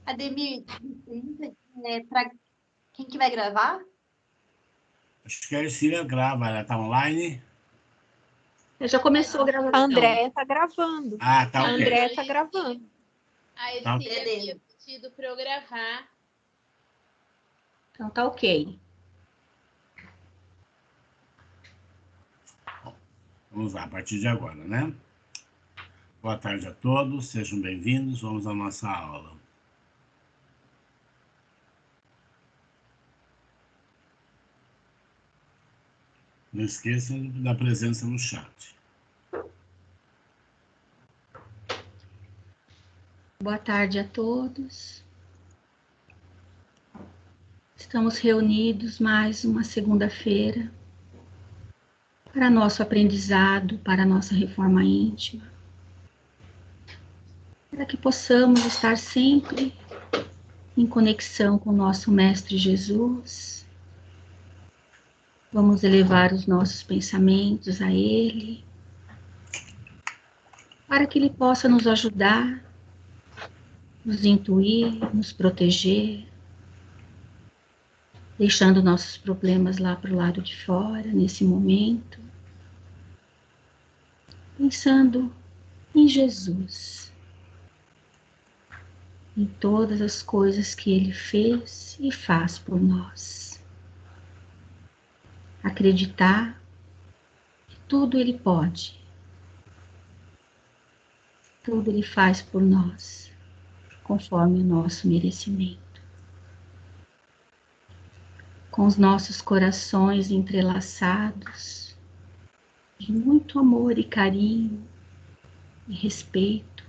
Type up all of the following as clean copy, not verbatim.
Ademir, para quem que vai gravar? Acho que a Ercília grava, ela tá online? Já começou a gravação. A Andréia tá gravando. Ah, tá A ok. Andréia tá gravando. A Ercília havia pedido para eu gravar. Então tá ok. Vamos lá, a partir de agora, né? Boa tarde a todos, sejam bem-vindos, vamos à nossa aula. Não esqueçam da presença no chat. Boa tarde a todos. Estamos reunidos mais uma segunda-feira para nosso aprendizado, para nossa reforma íntima, para que possamos estar sempre em conexão com o nosso Mestre Jesus. Vamos elevar os nossos pensamentos a Ele, para que Ele possa nos ajudar, nos intuir, nos proteger, deixando nossos problemas lá para o lado de fora, nesse momento, pensando em Jesus, em todas as coisas que Ele fez e faz por nós. Acreditar que tudo Ele pode, tudo Ele faz por nós, conforme o nosso merecimento. Com os nossos corações entrelaçados, de muito amor e carinho e respeito,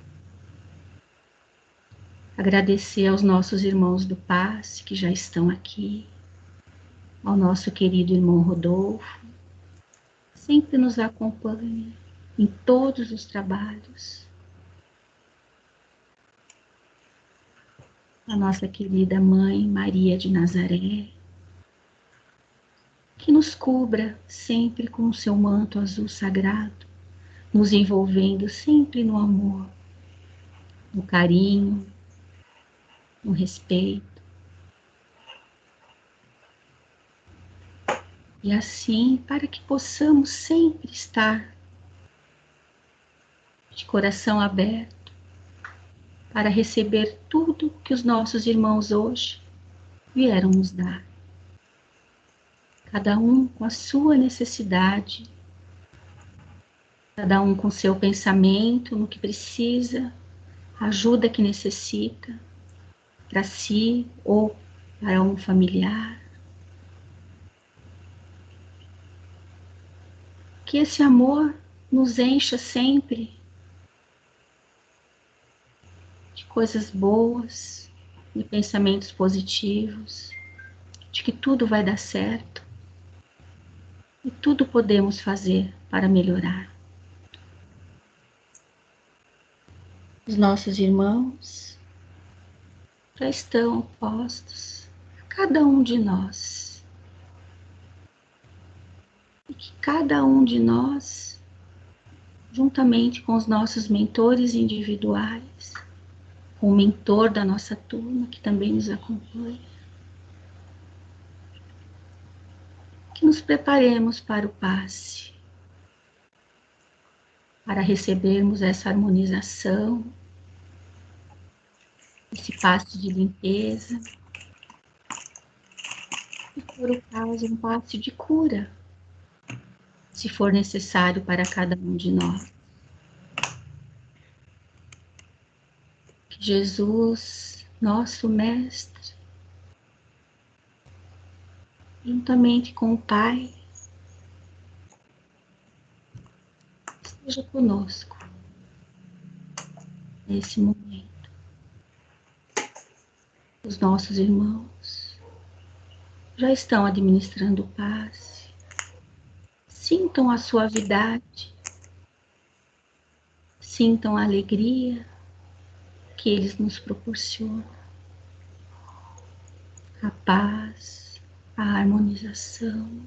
agradecer aos nossos irmãos do passe que já estão aqui, ao nosso querido irmão Rodolfo, sempre nos acompanha em todos os trabalhos, a nossa querida mãe Maria de Nazaré, que nos cubra sempre com o seu manto azul sagrado, nos envolvendo sempre no amor, no carinho, no respeito. E assim, para que possamos sempre estar de coração aberto para receber tudo que os nossos irmãos hoje vieram nos dar. Cada um com a sua necessidade, cada um com seu pensamento no que precisa, ajuda que necessita, para si ou para um familiar. Que esse amor nos encha sempre de coisas boas, de pensamentos positivos, de que tudo vai dar certo e tudo podemos fazer para melhorar. Os nossos irmãos já estão postos a cada um de nós. E que cada um de nós, juntamente com os nossos mentores individuais, com o mentor da nossa turma, que também nos acompanha, que nos preparemos para o passe, para recebermos essa harmonização, esse passe de limpeza, e por o caso um passe de cura, se for necessário para cada um de nós. Que Jesus, nosso Mestre, juntamente com o Pai, esteja conosco nesse momento. Os nossos irmãos já estão administrando o passe. Sintam a suavidade, sintam a alegria que eles nos proporcionam, a paz, a harmonização,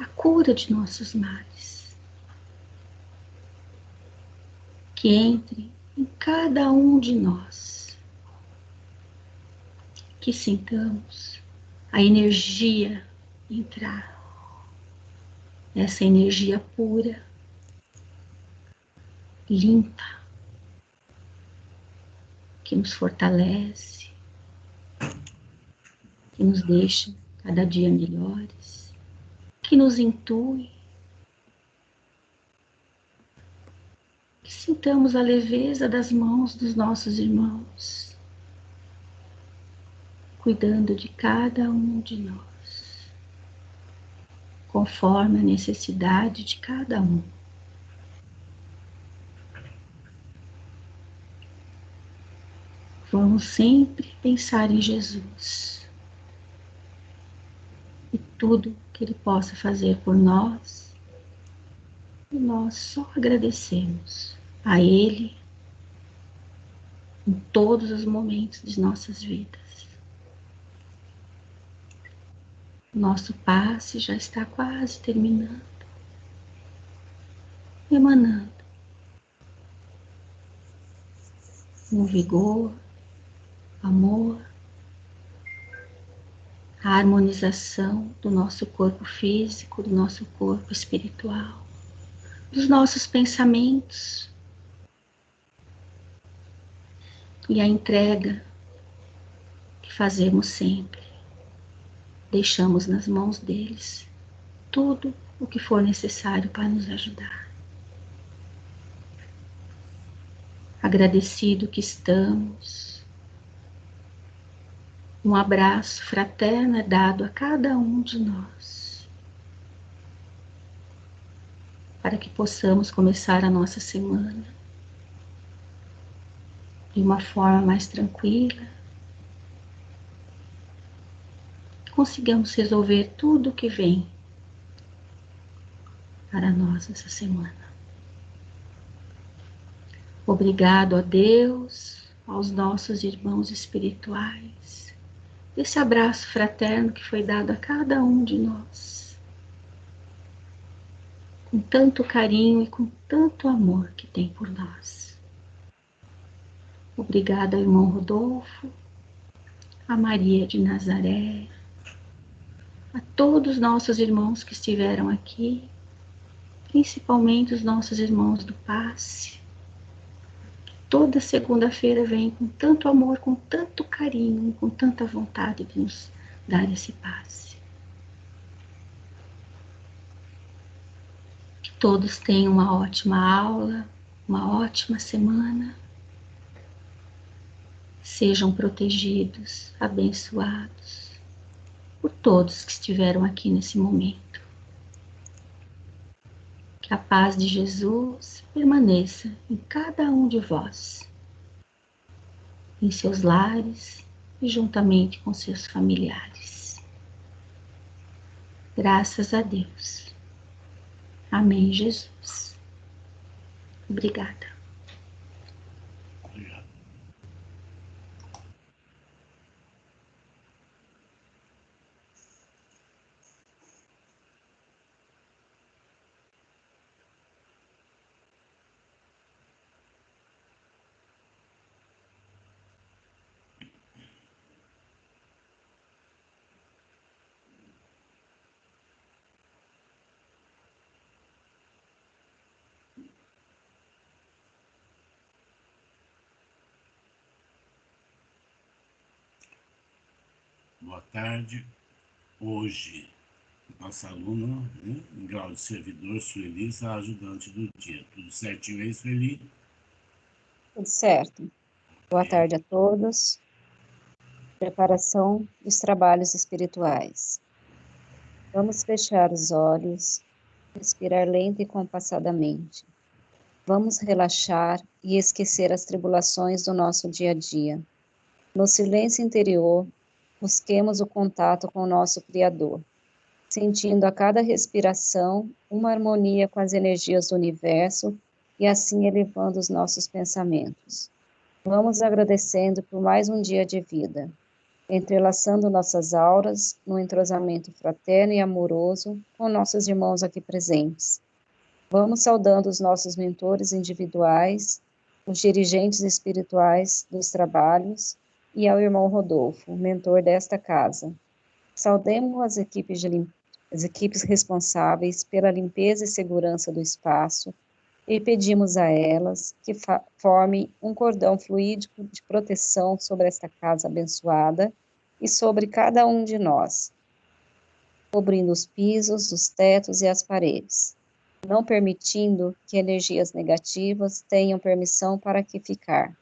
a cura de nossos males. Que entre em cada um de nós que sintamos a energia entrar, essa energia pura, limpa, que nos fortalece, que nos deixa cada dia melhores, que nos intui, que sintamos a leveza das mãos dos nossos irmãos, cuidando de cada um de nós, conforme a necessidade de cada um. Vamos sempre pensar em Jesus e tudo que Ele possa fazer por nós, e nós só agradecemos a Ele em todos os momentos de nossas vidas. Nosso passe já está quase terminando, emanando um vigor, amor, a harmonização do nosso corpo físico, do nosso corpo espiritual, dos nossos pensamentos e a entrega que fazemos sempre. Deixamos nas mãos deles tudo o que for necessário para nos ajudar. Agradecido que estamos, um abraço fraterno é dado a cada um de nós, para que possamos começar a nossa semana de uma forma mais tranquila, consigamos resolver tudo o que vem para nós essa semana. Obrigado a Deus, aos nossos irmãos espirituais, esse abraço fraterno que foi dado a cada um de nós, com tanto carinho e com tanto amor que tem por nós. Obrigado ao irmão Rodolfo, a Maria de Nazaré, a todos os nossos irmãos que estiveram aqui, principalmente os nossos irmãos do passe. Toda segunda-feira vem com tanto amor, com tanto carinho, com tanta vontade de nos dar esse passe. Que todos tenham uma ótima aula, uma ótima semana. Sejam protegidos, abençoados por todos que estiveram aqui nesse momento. Que a paz de Jesus permaneça em cada um de vós, em seus lares e juntamente com seus familiares. Graças a Deus. Amém, Jesus. Obrigada. Obrigado. Boa tarde. Hoje, nossa aluna, né, em grau de servidor, Sueli, será ajudante do dia. Tudo certinho aí, Sueli? Tudo certo. Boa tarde a todos. Preparação dos trabalhos espirituais. Vamos fechar os olhos, respirar lenta e compassadamente. Vamos relaxar e esquecer as tribulações do nosso dia a dia. No silêncio interior, busquemos o contato com o nosso Criador, sentindo a cada respiração uma harmonia com as energias do universo e assim elevando os nossos pensamentos. Vamos agradecendo por mais um dia de vida, entrelaçando nossas auras no entrosamento fraterno e amoroso com nossos irmãos aqui presentes. Vamos saudando os nossos mentores individuais, os dirigentes espirituais dos trabalhos, e ao irmão Rodolfo, mentor desta casa. Saudemos as equipes responsáveis pela limpeza e segurança do espaço e pedimos a elas que formem um cordão fluídico de proteção sobre esta casa abençoada e sobre cada um de nós, cobrindo os pisos, os tetos e as paredes, não permitindo que energias negativas tenham permissão para aqui ficar.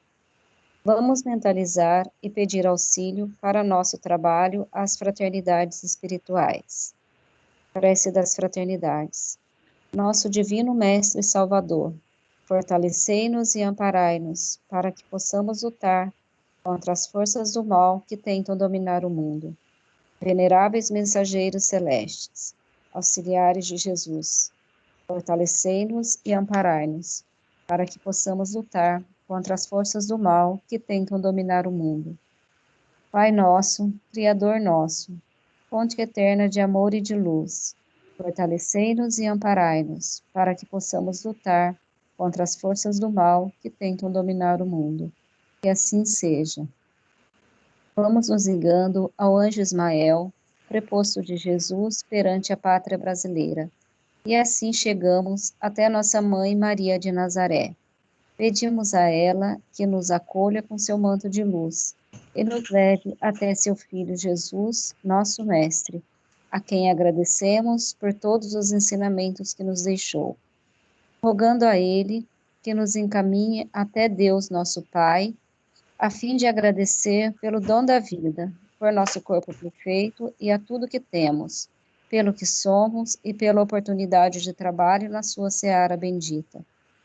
Vamos mentalizar e pedir auxílio para nosso trabalho às fraternidades espirituais. Prece das fraternidades. Nosso divino Mestre e Salvador, fortalecei-nos e amparai-nos para que possamos lutar contra as forças do mal que tentam dominar o mundo. Veneráveis mensageiros celestes, auxiliares de Jesus, fortalecei-nos e amparai-nos para que possamos lutar contra as forças do mal que tentam dominar o mundo. Pai nosso, Criador nosso, fonte eterna de amor e de luz, fortalecei-nos e amparai-nos, para que possamos lutar contra as forças do mal que tentam dominar o mundo. Que assim seja. Vamos nos ligando ao anjo Ismael, preposto de Jesus perante a pátria brasileira, e assim chegamos até nossa mãe Maria de Nazaré. Pedimos a ela que nos acolha com seu manto de luz e nos leve até seu Filho Jesus, nosso Mestre, a quem agradecemos por todos os ensinamentos que nos deixou, rogando a Ele que nos encaminhe até Deus, nosso Pai, a fim de agradecer pelo dom da vida, por nosso corpo perfeito e a tudo que temos, pelo que somos e pela oportunidade de trabalho na sua seara bendita.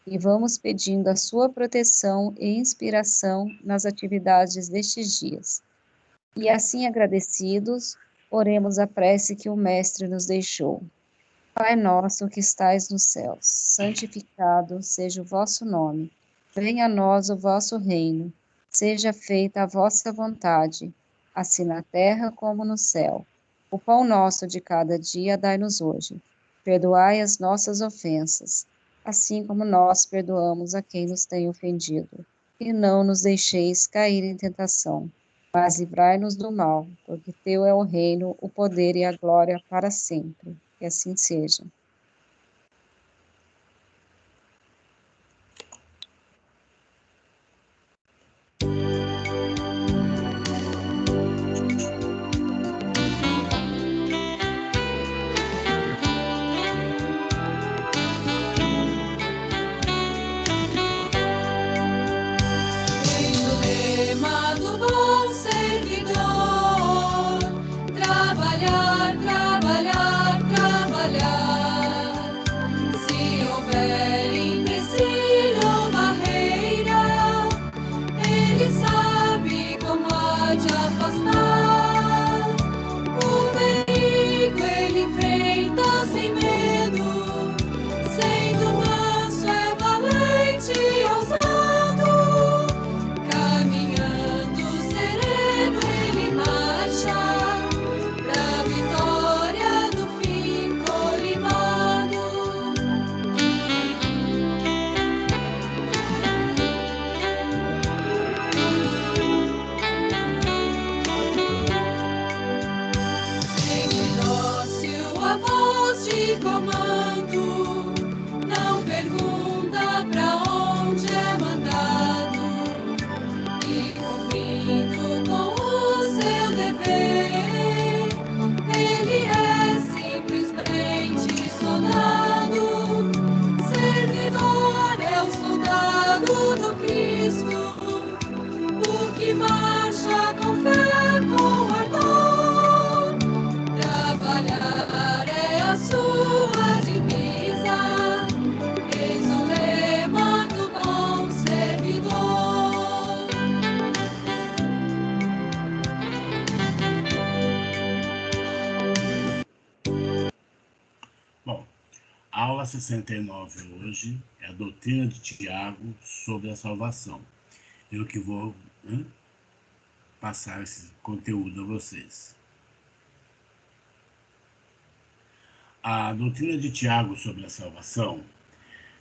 E vamos pedindo a sua proteção e inspiração nas atividades destes dias. E assim agradecidos, oremos a prece que o Mestre nos deixou. Pai nosso que estais nos céus, santificado seja o vosso nome. Venha a nós o vosso reino. Seja feita a vossa vontade, assim na terra como no céu. O pão nosso de cada dia dai-nos hoje. Perdoai as nossas ofensas, assim como nós perdoamos a quem nos tem ofendido. E não nos deixeis cair em tentação, mas livrai-nos do mal, porque teu é o reino, o poder e a glória para sempre. Que assim seja. Aula 69 hoje é a doutrina de Tiago sobre a salvação. Eu que vou passar esse conteúdo a vocês. A doutrina de Tiago sobre a salvação,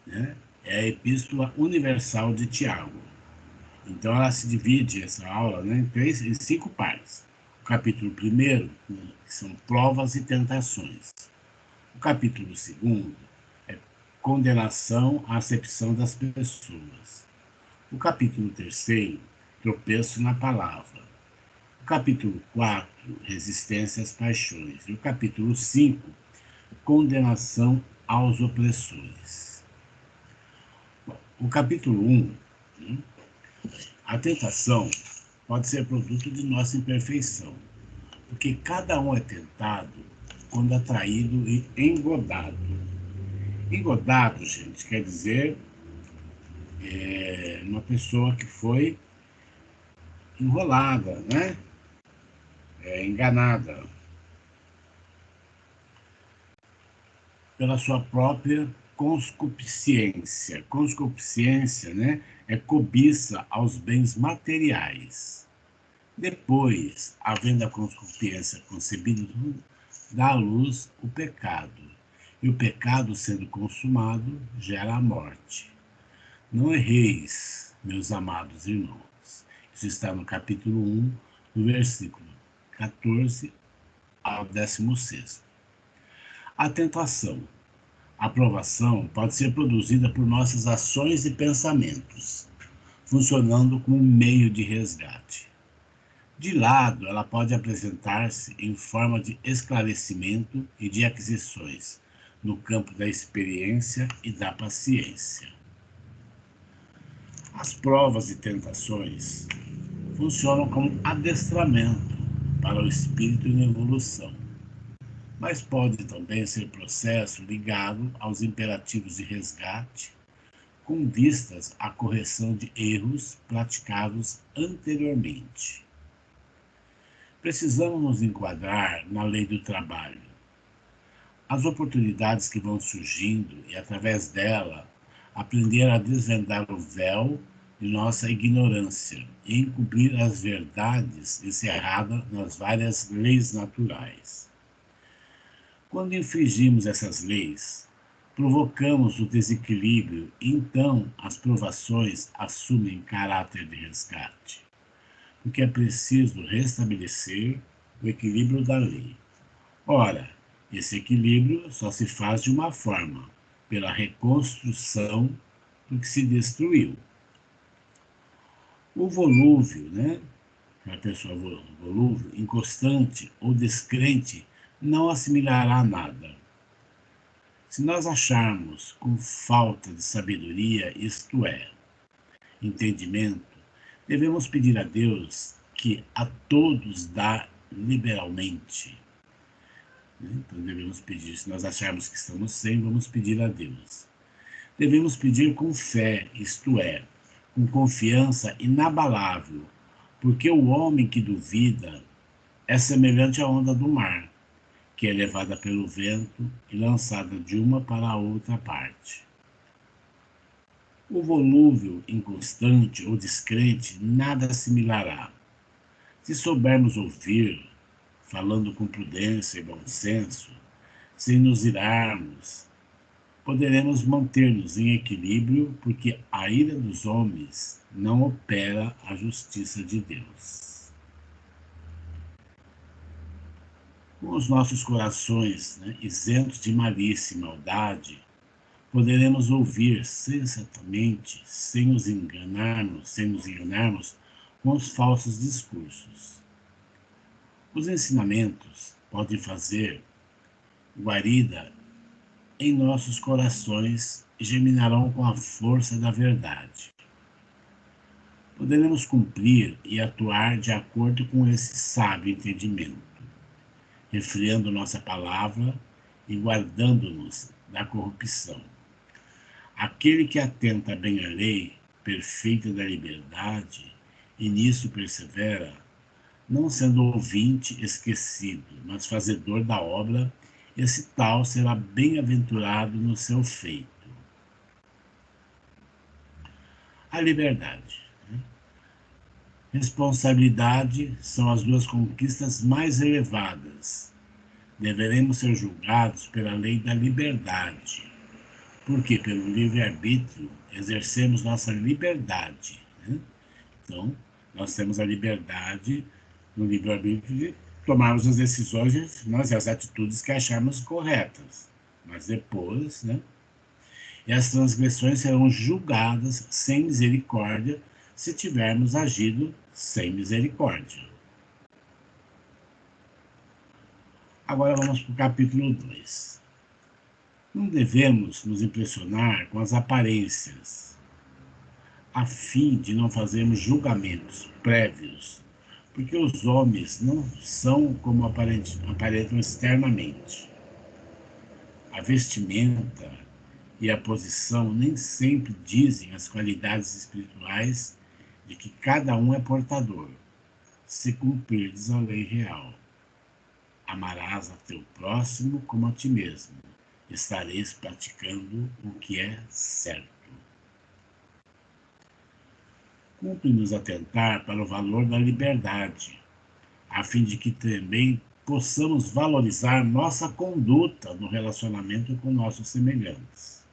é a Epístola Universal de Tiago. Então, ela se divide, essa aula, né, em 5 partes. O capítulo 1, que são provas e tentações. O capítulo 2 é condenação à acepção das pessoas. O capítulo 3, tropeço na palavra. O capítulo 4, resistência às paixões. E o capítulo 5, condenação aos opressores. O capítulo 1, a tentação pode ser produto de nossa imperfeição, porque cada um é tentado quando atraído e engodado. Engodado, gente, quer dizer uma pessoa que foi enrolada, né? Enganada pela sua própria conscupiscência. Conscupiscência, né, é cobiça aos bens materiais. Depois, havendo a conscupiscência concebida, dá à luz o pecado. E o pecado, sendo consumado, gera a morte. Não erreis, meus amados irmãos. Isso está no capítulo 1, no versículo 14 ao 16. A tentação. A provação pode ser produzida por nossas ações e pensamentos, funcionando como um meio de resgate. De lado, ela pode apresentar-se em forma de esclarecimento e de aquisições, no campo da experiência e da paciência. As provas e tentações funcionam como adestramento para o espírito em evolução, mas pode também ser processo ligado aos imperativos de resgate, com vistas à correção de erros praticados anteriormente. Precisamos nos enquadrar na lei do trabalho. As oportunidades que vão surgindo e, através dela, aprender a desvendar o véu de nossa ignorância e encobrir as verdades encerradas nas várias leis naturais. Quando infringimos essas leis, provocamos o desequilíbrio e então as provações assumem caráter de resgate, porque é preciso restabelecer o equilíbrio da lei. Ora, esse equilíbrio só se faz de uma forma, pela reconstrução do que se destruiu. O volúvel, né? A pessoa volúvel, inconstante ou descrente, não assimilará nada. Se nós acharmos com falta de sabedoria, isto é, entendimento, devemos pedir a Deus que a todos dá liberalmente. Então devemos pedir, se nós acharmos que estamos sem, vamos pedir a Deus. Devemos pedir com fé, isto é, com confiança inabalável, porque o homem que duvida é semelhante à onda do mar, que é levada pelo vento e lançada de uma para a outra parte. O volúvel, inconstante ou descrente nada assimilará. Se soubermos ouvir, falando com prudência e bom senso, sem nos irarmos, poderemos manter-nos em equilíbrio, porque a ira dos homens não opera a justiça de Deus. Com os nossos corações, isentos de malícia e maldade, poderemos ouvir sensatamente, sem nos enganarmos com os falsos discursos. Os ensinamentos podem fazer guarida em nossos corações e germinarão com a força da verdade. Poderemos cumprir e atuar de acordo com esse sábio entendimento, refreando nossa palavra e guardando-nos da corrupção. Aquele que atenta bem à lei perfeita da liberdade e nisso persevera, não sendo ouvinte esquecido, mas fazedor da obra, esse tal será bem-aventurado no seu feito. A liberdade. Responsabilidade são as duas conquistas mais elevadas. Deveremos ser julgados pela lei da liberdade, porque pelo livre-arbítrio exercemos nossa liberdade, Então, nós temos a liberdade, no livre-arbítrio, de tomarmos as decisões e as atitudes que acharmos corretas. Mas depois, né? E as transgressões serão julgadas sem misericórdia se tivermos agido sem misericórdia. Agora vamos para o capítulo 2. Não devemos nos impressionar com as aparências, a fim de não fazermos julgamentos prévios, porque os homens não são como aparentam externamente. A vestimenta e a posição nem sempre dizem as qualidades espirituais de que cada um é portador, se cumprires a lei real. Amarás a teu próximo como a ti mesmo. Estareis praticando o que é certo. Cumpre-nos atentar para o valor da liberdade, a fim de que também possamos valorizar nossa conduta no relacionamento com nossos semelhantes.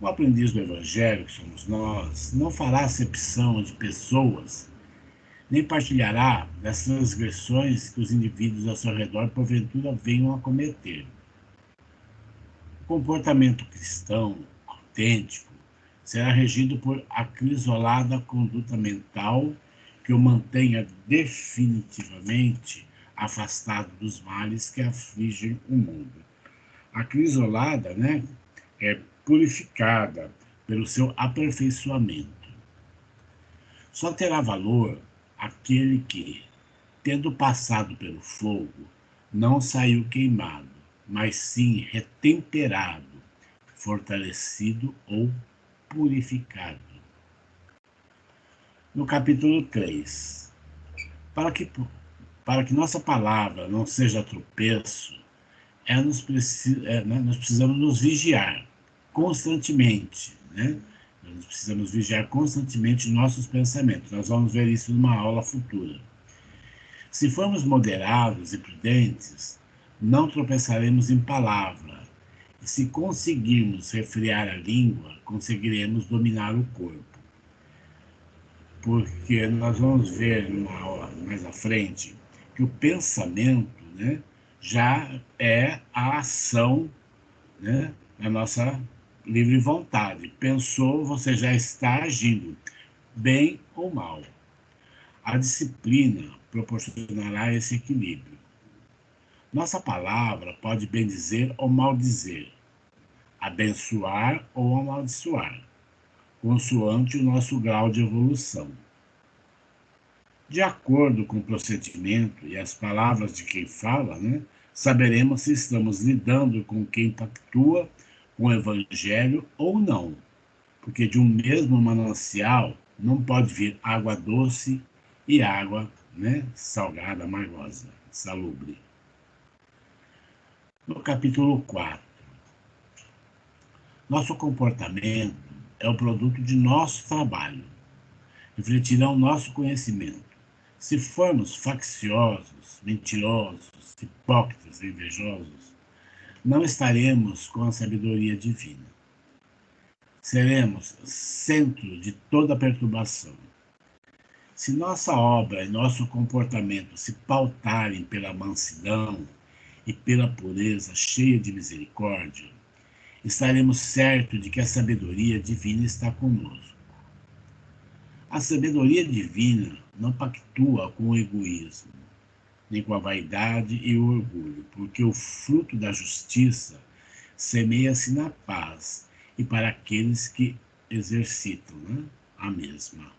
O aprendiz do Evangelho, que somos nós, não fará acepção de pessoas, nem partilhará das transgressões que os indivíduos ao seu redor porventura venham a cometer. O comportamento cristão autêntico será regido por acrisolada conduta mental que o mantenha definitivamente afastado dos males que afligem o mundo. Acrisolada, né, é purificada pelo seu aperfeiçoamento. Só terá valor aquele que, tendo passado pelo fogo, não saiu queimado, mas sim retemperado, fortalecido ou purificado. No capítulo 3, para que nossa palavra não seja tropeço, nós precisamos nos vigiar constantemente, né? Nós precisamos vigiar constantemente nossos pensamentos. Nós vamos ver isso numa aula futura. Se formos moderados e prudentes, não tropeçaremos em palavra. E se conseguirmos refrear a língua, conseguiremos dominar o corpo. Porque nós vamos ver numa aula mais à frente que o pensamento, né, já é a ação, né, da nossa livre vontade. Pensou, você já está agindo, bem ou mal. A disciplina proporcionará esse equilíbrio. Nossa palavra pode bendizer ou maldizer, abençoar ou amaldiçoar, consoante o nosso grau de evolução. De acordo com o procedimento e as palavras de quem fala, né, saberemos se estamos lidando com quem pactua com o Evangelho ou não, porque de um mesmo manancial não pode vir água doce e água, né, salgada, amargosa, salubre. No capítulo 4, nosso comportamento é o produto de nosso trabalho, refletirão nosso conhecimento. Se formos facciosos, mentirosos, hipócritas e invejosos, não estaremos com a sabedoria divina. Seremos centro de toda perturbação. Se nossa obra e nosso comportamento se pautarem pela mansidão e pela pureza cheia de misericórdia, estaremos certos de que a sabedoria divina está conosco. A sabedoria divina não pactua com o egoísmo, nem com a vaidade e o orgulho, porque o fruto da justiça semeia-se na paz e para aqueles que exercitam, né, a mesma.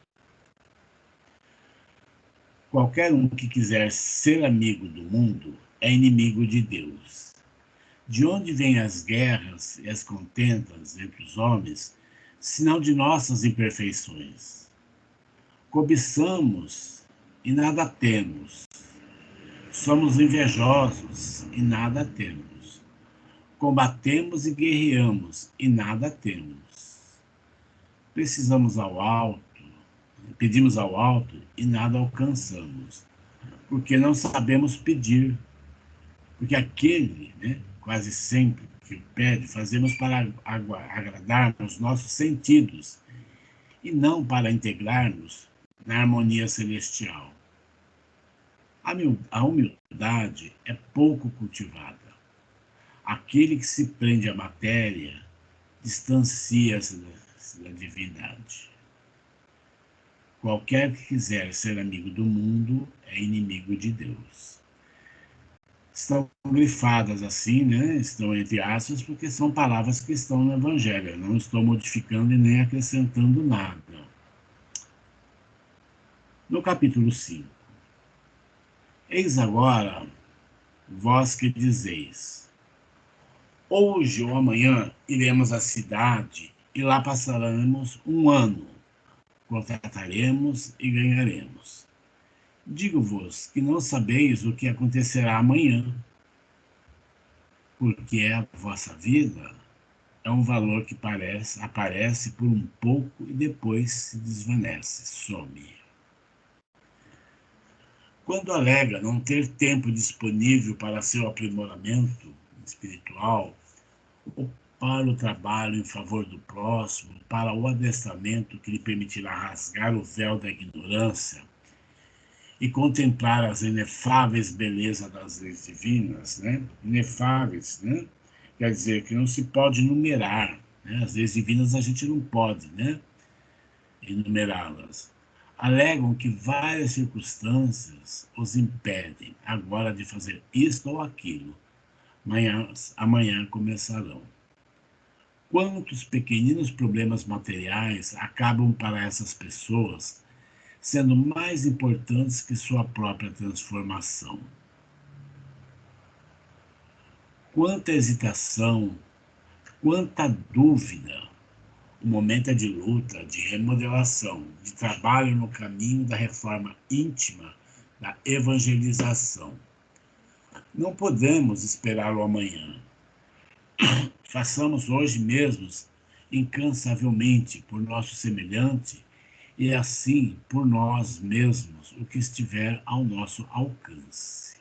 Qualquer um que quiser ser amigo do mundo é inimigo de Deus. De onde vêm as guerras e as contendas entre os homens, senão de nossas imperfeições? Cobiçamos e nada temos. Somos invejosos e nada temos. Combatemos e guerreamos e nada temos. Pedimos ao alto e nada alcançamos, porque não sabemos pedir. Porque aquele, né, quase sempre que pede, fazemos para agradar os nossos sentidos e não para integrarmos na harmonia celestial. A humildade é pouco cultivada. Aquele que se prende à matéria distancia-se da divindade. Qualquer que quiser ser amigo do mundo é inimigo de Deus. Estão grifadas assim, né? Estão entre aspas, porque são palavras que estão no Evangelho. Eu não estou modificando e nem acrescentando nada. No capítulo 5. Eis agora, vós que dizeis, hoje ou amanhã iremos à cidade e lá passaremos um ano, contrataremos e ganharemos. Digo-vos que não sabeis o que acontecerá amanhã, porque a vossa vida é um valor que aparece por um pouco e depois se desvanece, some. Quando alega não ter tempo disponível para seu aprimoramento espiritual, ou para o trabalho em favor do próximo, para o adestramento que lhe permitirá rasgar o véu da ignorância e contemplar as inefáveis belezas das leis divinas, né? Inefáveis, né? Quer dizer que não se pode numerar, né? As leis divinas a gente não pode, né? Enumerá-las. Alegam que várias circunstâncias os impedem agora de fazer isto ou aquilo. Amanhã começarão. Quantos pequeninos problemas materiais acabam para essas pessoas sendo mais importantes que sua própria transformação? Quanta hesitação, quanta dúvida. O momento é de luta, de remodelação, de trabalho no caminho da reforma íntima, da evangelização. Não podemos esperar o amanhã. Façamos hoje mesmos, incansavelmente, por nosso semelhante, e assim por nós mesmos, o que estiver ao nosso alcance.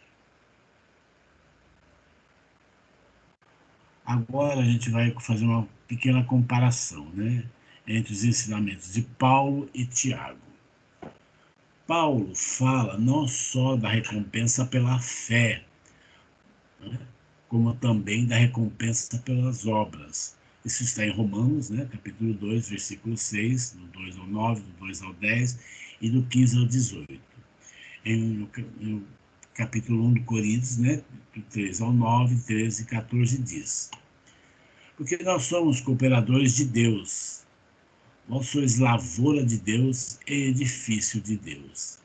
Agora a gente vai fazer uma pequena comparação, né, entre os ensinamentos de Paulo e Tiago. Paulo fala não só da recompensa pela fé, né, como também da recompensa pelas obras. Isso está em Romanos, né, capítulo 2, versículo 6, do 2 ao 9, do 2 ao 10 e do 15 ao 18. No capítulo 1 de Coríntios, né, do 3 ao 9, 13 e 14 diz: porque nós somos cooperadores de Deus, vós sois lavoura de Deus e edifício de Deus.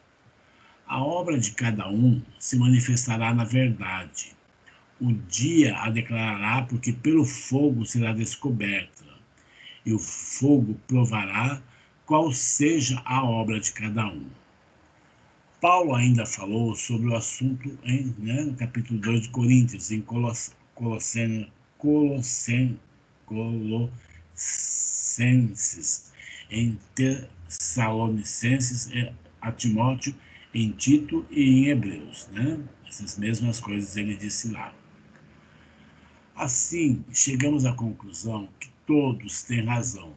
A obra de cada um se manifestará na verdade. O dia a declarará, porque pelo fogo será descoberta, e o fogo provará qual seja a obra de cada um. Paulo ainda falou sobre o assunto no capítulo 2 de Coríntios, em Colossenses, em Tessalonicenses, a Timóteo, em Tito e em Hebreus, né? Essas mesmas coisas ele disse lá. Assim, chegamos à conclusão que todos têm razão,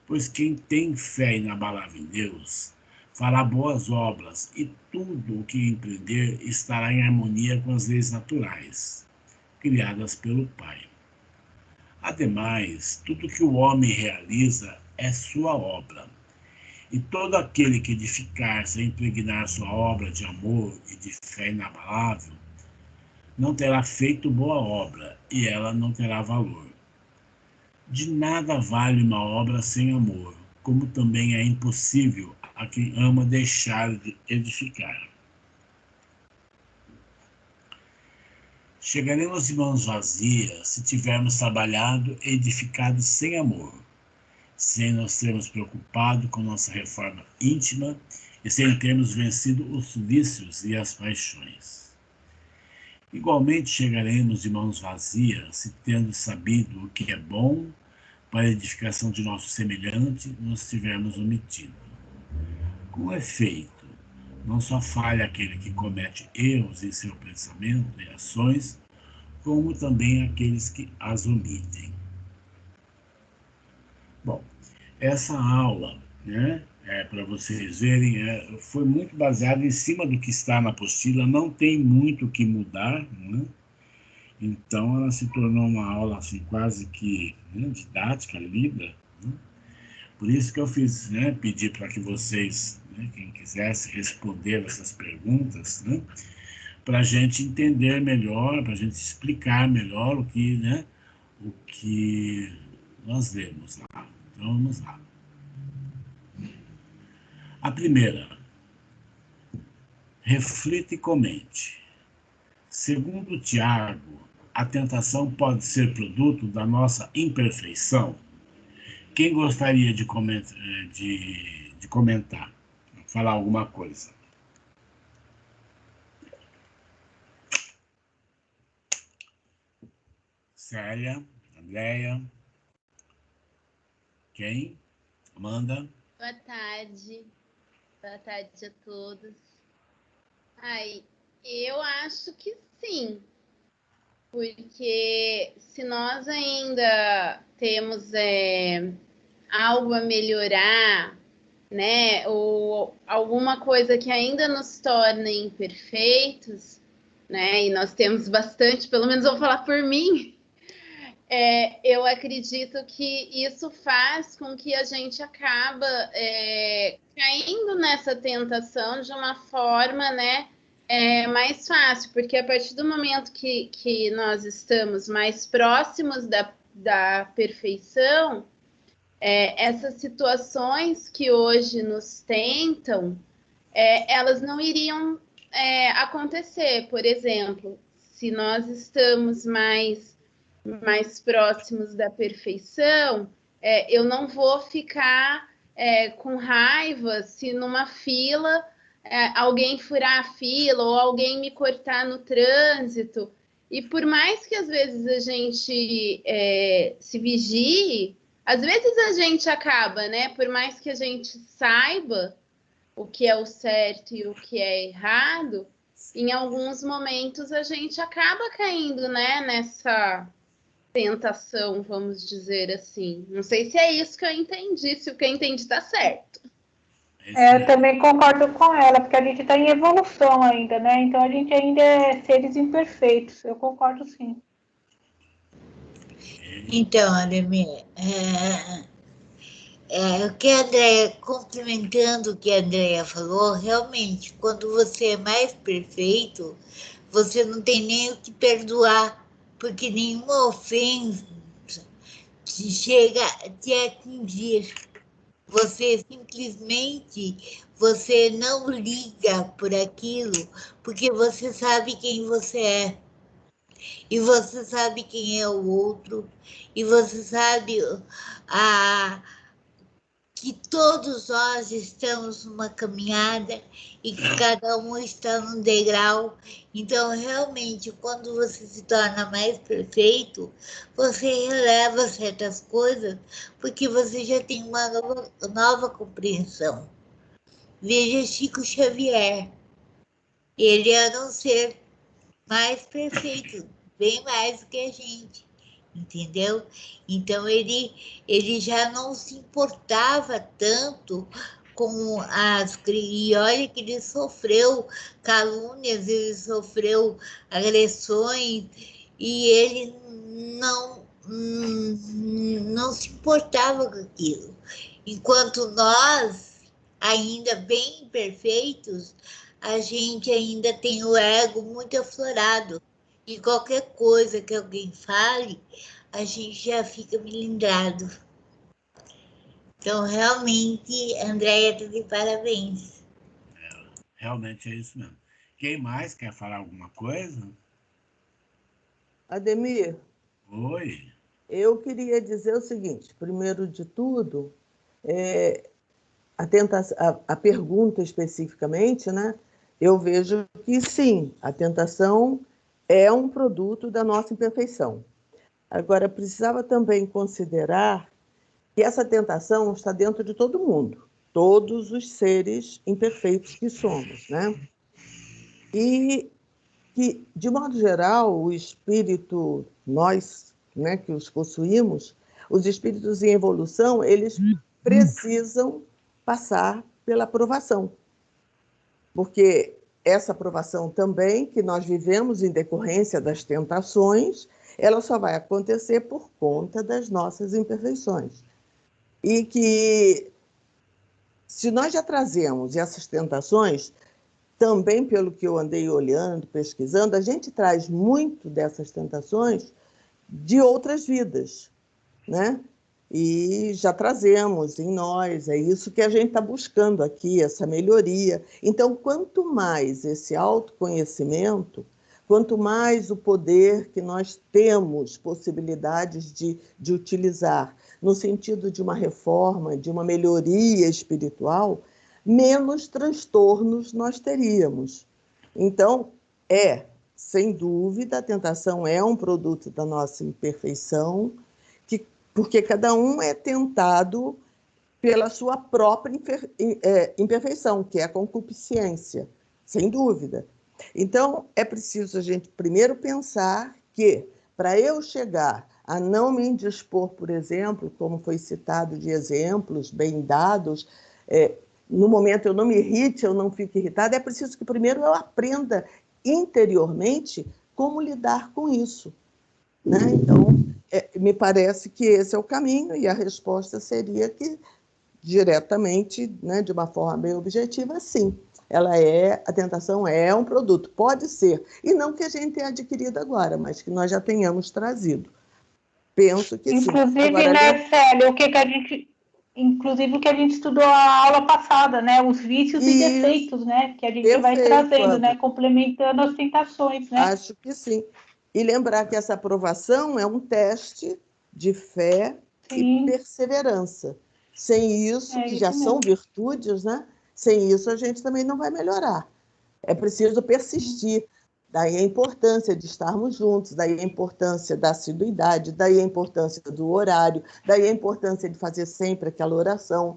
pois quem tem fé inabalável em Deus fará boas obras e tudo o que empreender estará em harmonia com as leis naturais, criadas pelo Pai. Ademais, tudo que o homem realiza é sua obra, e todo aquele que edificar-se a impregnar sua obra de amor e de fé inabalável, não terá feito boa obra, e ela não terá valor. De nada vale uma obra sem amor, como também é impossível a quem ama deixar de edificar. Chegaremos de mãos vazias se tivermos trabalhado e edificado sem amor, sem nós termos preocupado com nossa reforma íntima e sem termos vencido os vícios e as paixões. Igualmente chegaremos de mãos vazias se, tendo sabido o que é bom para a edificação de nosso semelhante, nos tivermos omitido. Com efeito, não só falha aquele que comete erros em seu pensamento e ações, como também aqueles que as omitem. Bom, essa aula né? Para vocês verem, foi muito baseado em cima do que está na apostila, não tem muito o que mudar, né? Então, ela se tornou uma aula assim, quase que, né, didática, lida, né? Por isso que eu fiz, né, pedir para que vocês, né, quem quisesse responder essas perguntas, né, para a gente entender melhor, para a gente explicar melhor o que nós lemos lá. Então, vamos lá. A primeira, reflita e comente. Segundo Tiago, a tentação pode ser produto da nossa imperfeição. Quem gostaria de comentar, falar alguma coisa? Célia, Andréia, quem? Amanda? Boa tarde a todos. Eu acho que sim, porque se nós ainda temos algo a melhorar, né, ou alguma coisa que ainda nos torna imperfeitos, né, e nós temos bastante, pelo menos eu vou falar por mim, eu acredito que isso faz com que a gente acaba caindo nessa tentação de uma forma, né, mais fácil, porque a partir do momento que nós estamos mais próximos da perfeição, essas situações que hoje nos tentam, elas não iriam acontecer. Por exemplo, se nós estamos mais próximos da perfeição, eu não vou ficar com raiva se numa fila alguém furar a fila ou alguém me cortar no trânsito. E por mais que às vezes a gente se vigie, às vezes a gente acaba, né? Por mais que a gente saiba o que é o certo e o que é errado, em alguns momentos a gente acaba caindo, né, nessa tentação, vamos dizer assim. Não sei se é isso que eu entendi, se o que eu entendi está certo. Eu também concordo com ela, porque a gente está em evolução ainda, né? Então a gente ainda é seres imperfeitos. Eu concordo sim. Então, Ademir, o que a Andrea, complementando o que a Andrea falou, realmente, quando você é mais perfeito, você não tem nem o que perdoar, porque nenhuma ofensa te chega a te atingir. Você simplesmente, você não liga por aquilo, porque você sabe quem você é. E você sabe quem é o outro, e você sabe que todos nós estamos numa caminhada e que cada um está num degrau. Então, realmente, quando você se torna mais perfeito, você releva certas coisas, porque você já tem uma nova compreensão. Veja Chico Xavier. Ele era um ser mais perfeito, bem mais do que a gente, entendeu? Então, ele já não se importava tanto com e olha que ele sofreu calúnias, ele sofreu agressões, e ele não se importava com aquilo. Enquanto nós, ainda bem imperfeitos, a gente ainda tem o ego muito aflorado. E qualquer coisa que alguém fale, a gente já fica melindrado. Então, realmente, Andréia, está de parabéns. Realmente é isso mesmo. Quem mais quer falar alguma coisa? Ademir. Oi. Eu queria dizer o seguinte, primeiro de tudo, a pergunta especificamente, né? Eu vejo que sim, a tentação é um produto da nossa imperfeição. Agora, precisava também considerar que essa tentação está dentro de todo mundo, todos os seres imperfeitos que somos, né? E que, de modo geral, o espírito, nós, né, que os possuímos, os espíritos em evolução, eles precisam passar pela aprovação. Porque essa aprovação também, que nós vivemos em decorrência das tentações, ela só vai acontecer por conta das nossas imperfeições. E que, se nós já trazemos essas tentações, também pelo que eu andei olhando, pesquisando, a gente traz muito dessas tentações de outras vidas, né? E já trazemos em nós, é isso que a gente está buscando aqui, essa melhoria. Então, quanto mais esse autoconhecimento, quanto mais o poder que nós temos possibilidades de utilizar no sentido de uma reforma, de uma melhoria espiritual, menos transtornos nós teríamos. Então, sem dúvida, a tentação é um produto da nossa imperfeição, porque cada um é tentado pela sua própria imperfeição, que é a concupiscência, sem dúvida. Então, é preciso a gente primeiro pensar que, para eu chegar a não me indispor, por exemplo, como foi citado de exemplos bem dados, no momento eu não me irrite, eu não fico irritada, é preciso que primeiro eu aprenda interiormente como lidar com isso, né? Então, me parece que esse é o caminho, e a resposta seria que, diretamente, né, de uma forma bem objetiva, sim. A tentação é um produto, pode ser, e não que a gente tenha adquirido agora, mas que nós já tenhamos trazido. Penso que inclusive, sim. Agora, né, Célia, inclusive o que a gente estudou na aula passada, né, os vícios e defeitos, né, que a gente vai trazendo, Ana, né, complementando as tentações, né? Acho que sim. E lembrar que essa aprovação é um teste de fé e perseverança. Sem isso, que já são virtudes, né? Sem isso a gente também não vai melhorar. É preciso persistir. Daí a importância de estarmos juntos, daí a importância da assiduidade, daí a importância do horário, daí a importância de fazer sempre aquela oração.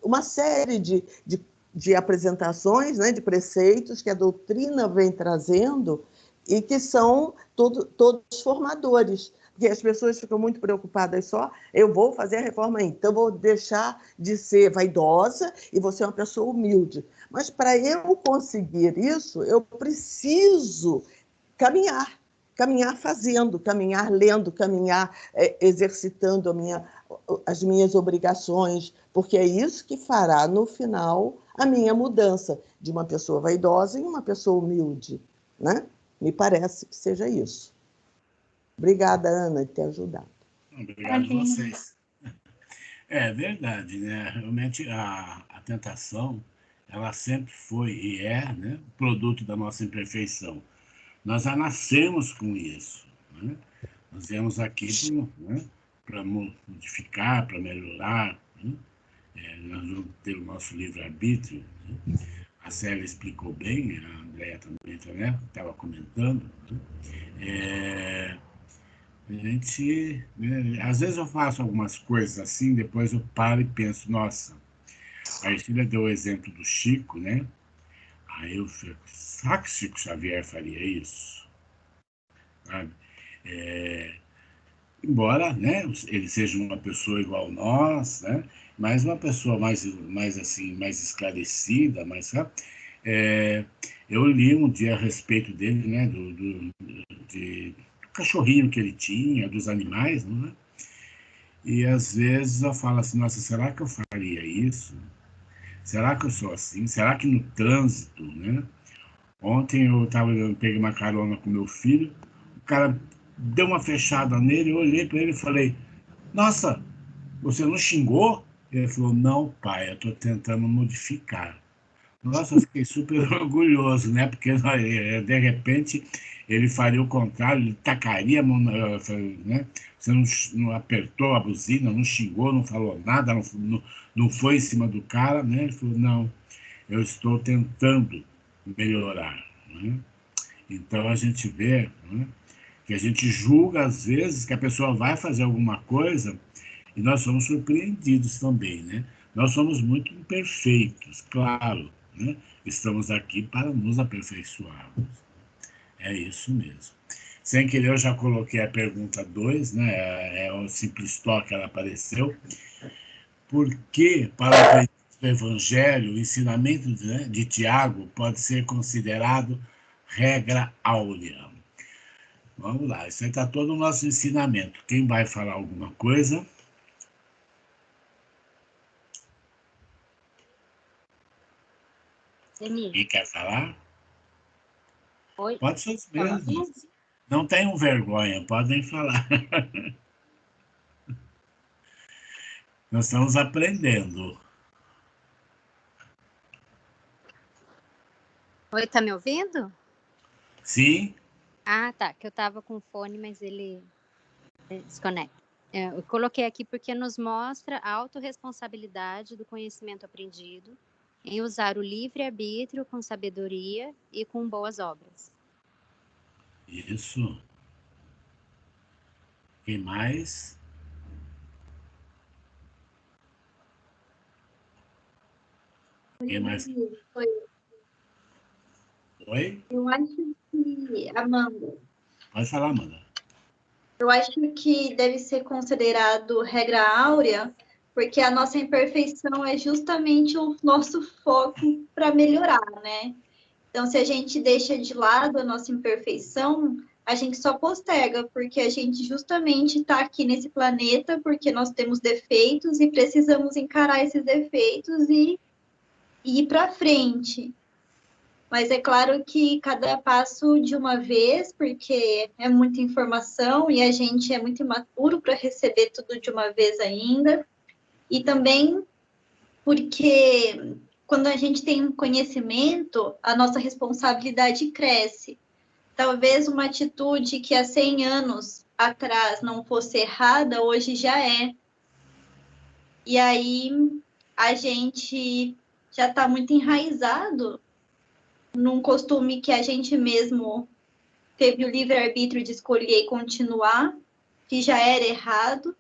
Uma série de apresentações, né, de preceitos que a doutrina vem trazendo e que são todos formadores. Porque as pessoas ficam muito preocupadas só, eu vou fazer a reforma, então vou deixar de ser vaidosa e vou ser uma pessoa humilde. Mas para eu conseguir isso, eu preciso caminhar fazendo, caminhar lendo, caminhar exercitando as minhas obrigações, porque é isso que fará, no final, a minha mudança de uma pessoa vaidosa em uma pessoa humilde, né? Me parece que seja isso. Obrigada, Ana, de ter ajudado. Obrigado a vocês. É verdade, né? Realmente a tentação, ela sempre foi e é, né, produto da nossa imperfeição. Nós já nascemos com isso, né? Nós viemos aqui para modificar, para melhorar, né? Nós vamos ter o nosso livre-arbítrio, né? A Célia explicou bem, a Andréia também estava comentando, né? A gente, né, às vezes eu faço algumas coisas assim, depois eu paro e penso, nossa, a Ercília deu o exemplo do Chico, né? Aí eu fico, será que o Chico Xavier faria isso? Sabe? Embora, né, ele seja uma pessoa igual a nós, né, mas uma pessoa mais esclarecida, eu li um dia a respeito dele, né, do cachorrinho que ele tinha, dos animais, não é? E às vezes eu falo assim, nossa, será que eu faria isso? Será que eu sou assim? Será que no trânsito, né? Ontem eu peguei uma carona com meu filho, o cara deu uma fechada nele, eu olhei para ele e falei, nossa, você não xingou? Ele falou, não, pai, eu estou tentando modificar. Nossa, eu fiquei super orgulhoso, né? Porque de repente ele faria o contrário, ele tacaria a mão, né? Você não apertou a buzina, não xingou, não falou nada, não foi em cima do cara, né? Ele falou, não, eu estou tentando melhorar, né? Então a gente vê, né, que a gente julga às vezes que a pessoa vai fazer alguma coisa e nós somos surpreendidos também, né? Nós somos muito imperfeitos, claro, né? Estamos aqui para nos aperfeiçoarmos. É isso mesmo. Sem querer, eu já coloquei a pergunta 2, né? É o simples toque, ela apareceu. Por que, para o do Evangelho, o ensinamento, né, de Tiago pode ser considerado regra áurea. Vamos lá, isso aí está todo o nosso ensinamento. Quem vai falar alguma coisa? Denise. Quem quer falar? Oi? Pode ser os mesmos. Não tenham vergonha, podem falar. Nós estamos aprendendo. Oi, tá me ouvindo? Sim? Ah, tá, que eu tava com fone, mas ele desconecta. Eu coloquei aqui porque nos mostra a autorresponsabilidade do conhecimento aprendido em usar o livre-arbítrio com sabedoria e com boas obras. Isso. Quem mais? Quem mais? Oi? Eu acho que, Amanda, Pode falar, Amanda. eu acho que deve ser considerado regra áurea, porque a nossa imperfeição é justamente o nosso foco para melhorar, né? Então, se a gente deixa de lado a nossa imperfeição, a gente só posterga, porque a gente justamente está aqui nesse planeta porque nós temos defeitos e precisamos encarar esses defeitos e ir para frente. Mas é claro que cada passo de uma vez, porque é muita informação e a gente é muito imaturo para receber tudo de uma vez ainda. E também porque quando a gente tem um conhecimento, a nossa responsabilidade cresce. Talvez uma atitude que há 100 anos atrás não fosse errada, hoje já é. E aí a gente já está muito enraizado num costume que a gente mesmo teve o livre-arbítrio de escolher e continuar, que já era errado.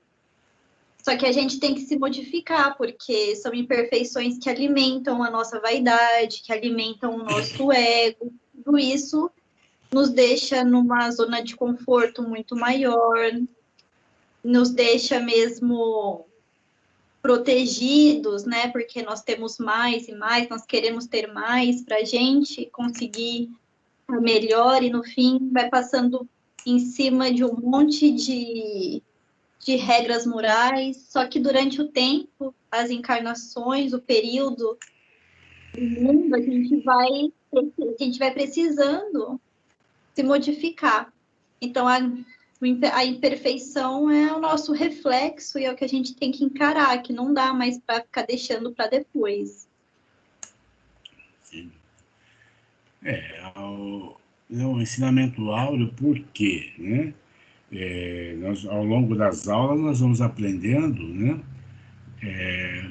Só que a gente tem que se modificar, porque são imperfeições que alimentam a nossa vaidade, que alimentam o nosso ego. Tudo isso nos deixa numa zona de conforto muito maior, nos deixa mesmo protegidos, né? Porque nós temos mais e mais, nós queremos ter mais para a gente conseguir a melhor, e no fim vai passando em cima de um monte de regras morais, só que durante o tempo, as encarnações, o período do mundo, a gente vai precisando se modificar. Então, a imperfeição é o nosso reflexo e é o que a gente tem que encarar, que não dá mais para ficar deixando para depois. Sim. O ensinamento áureo, por quê? Né? Nós, ao longo das aulas, nós vamos aprendendo, né,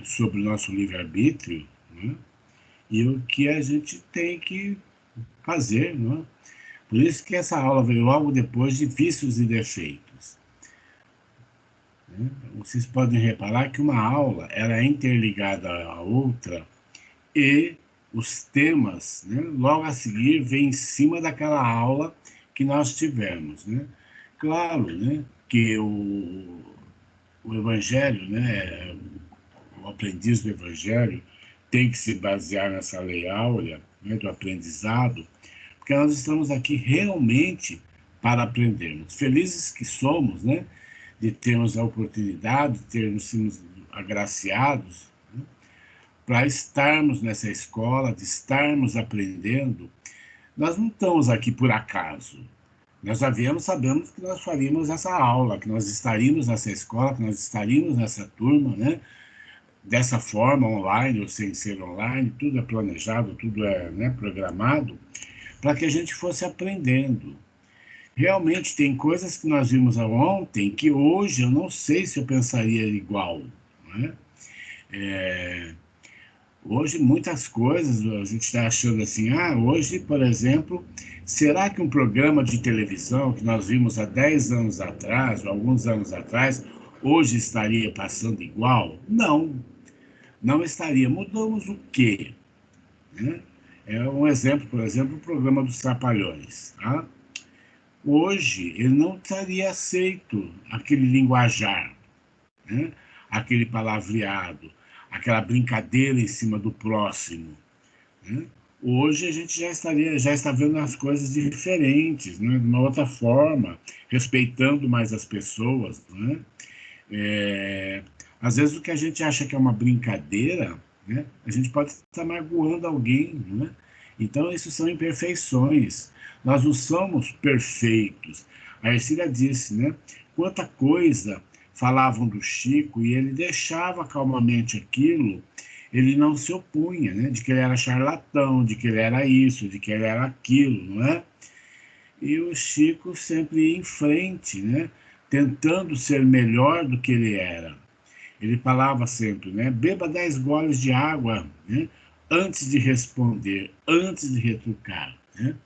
sobre o nosso livre-arbítrio, né, e o que a gente tem que fazer. Né? Por isso que essa aula veio logo depois de vícios e defeitos. Né? Vocês podem reparar que uma aula ela é interligada à outra e os temas, né, logo a seguir, vêm em cima daquela aula que nós tivemos. Né? Claro, né, que o Evangelho, né, o aprendiz do Evangelho, tem que se basear nessa lei áurea, né, do aprendizado, porque nós estamos aqui realmente para aprendermos. Felizes que somos, né, de termos a oportunidade, de termos sido agraciados, né, para estarmos nessa escola, de estarmos aprendendo. Nós não estamos aqui por acaso. Nós já sabemos que nós faríamos essa aula, que nós estaríamos nessa escola, que nós estaríamos nessa turma, né? Dessa forma, online ou sem ser online, tudo é planejado, tudo é, né, programado, para que a gente fosse aprendendo. Realmente tem coisas que nós vimos ontem que hoje eu não sei se eu pensaria igual. Né? Hoje, muitas coisas, a gente está achando assim, hoje, por exemplo, será que um programa de televisão que nós vimos há 10 anos atrás, ou alguns anos atrás, hoje estaria passando igual? Não, não estaria. Mudamos o quê? Né? É um exemplo, por exemplo, o programa dos Trapalhões. Tá? Hoje, ele não estaria aceito aquele linguajar, né? Aquele palavreado, aquela brincadeira em cima do próximo, né? Hoje a gente já está vendo as coisas diferentes, né? De uma outra forma, respeitando mais as pessoas, né? Às vezes o que a gente acha que é uma brincadeira, né? A gente pode estar magoando alguém, né? Então, isso são imperfeições. Nós não somos perfeitos. A Ercília disse, né? Quanta coisa falavam do Chico e ele deixava calmamente aquilo, ele não se opunha, né? De que ele era charlatão, de que ele era isso, de que ele era aquilo, não é? E o Chico sempre ia em frente, né? Tentando ser melhor do que ele era. Ele falava sempre, né? Beba 10 goles de água, né? Antes de responder, antes de retrucar, né?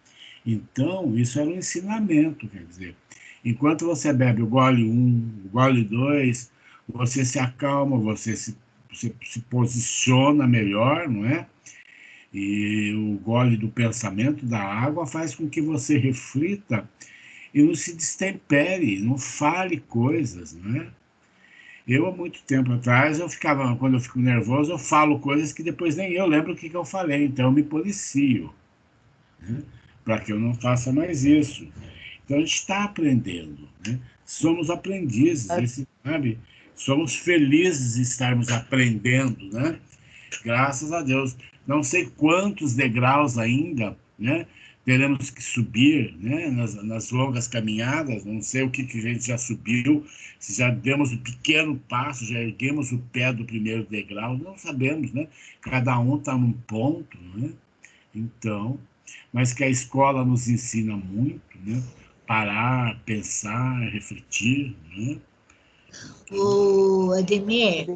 Então, isso era um ensinamento, quer dizer, enquanto você bebe o gole 1, o gole 2, você se acalma, você se posiciona melhor, não é? E o gole do pensamento da água faz com que você reflita e não se destempere, não fale coisas, não é? Eu, há muito tempo atrás, quando eu fico nervoso, eu falo coisas que depois nem eu lembro o que eu falei, então eu me policio, né? Para que eu não faça mais isso. Então a gente está aprendendo, né? Somos aprendizes, sabe? Somos felizes de estarmos aprendendo, né? Graças a Deus. Não sei quantos degraus ainda, né? Teremos que subir, né? Nas longas caminhadas, não sei o que a gente já subiu, se já demos um pequeno passo, já erguemos o pé do primeiro degrau, não sabemos, né? Cada um está num ponto, né? Então, mas que a escola nos ensina muito, né? Parar, pensar, refletir, né? O Ademir,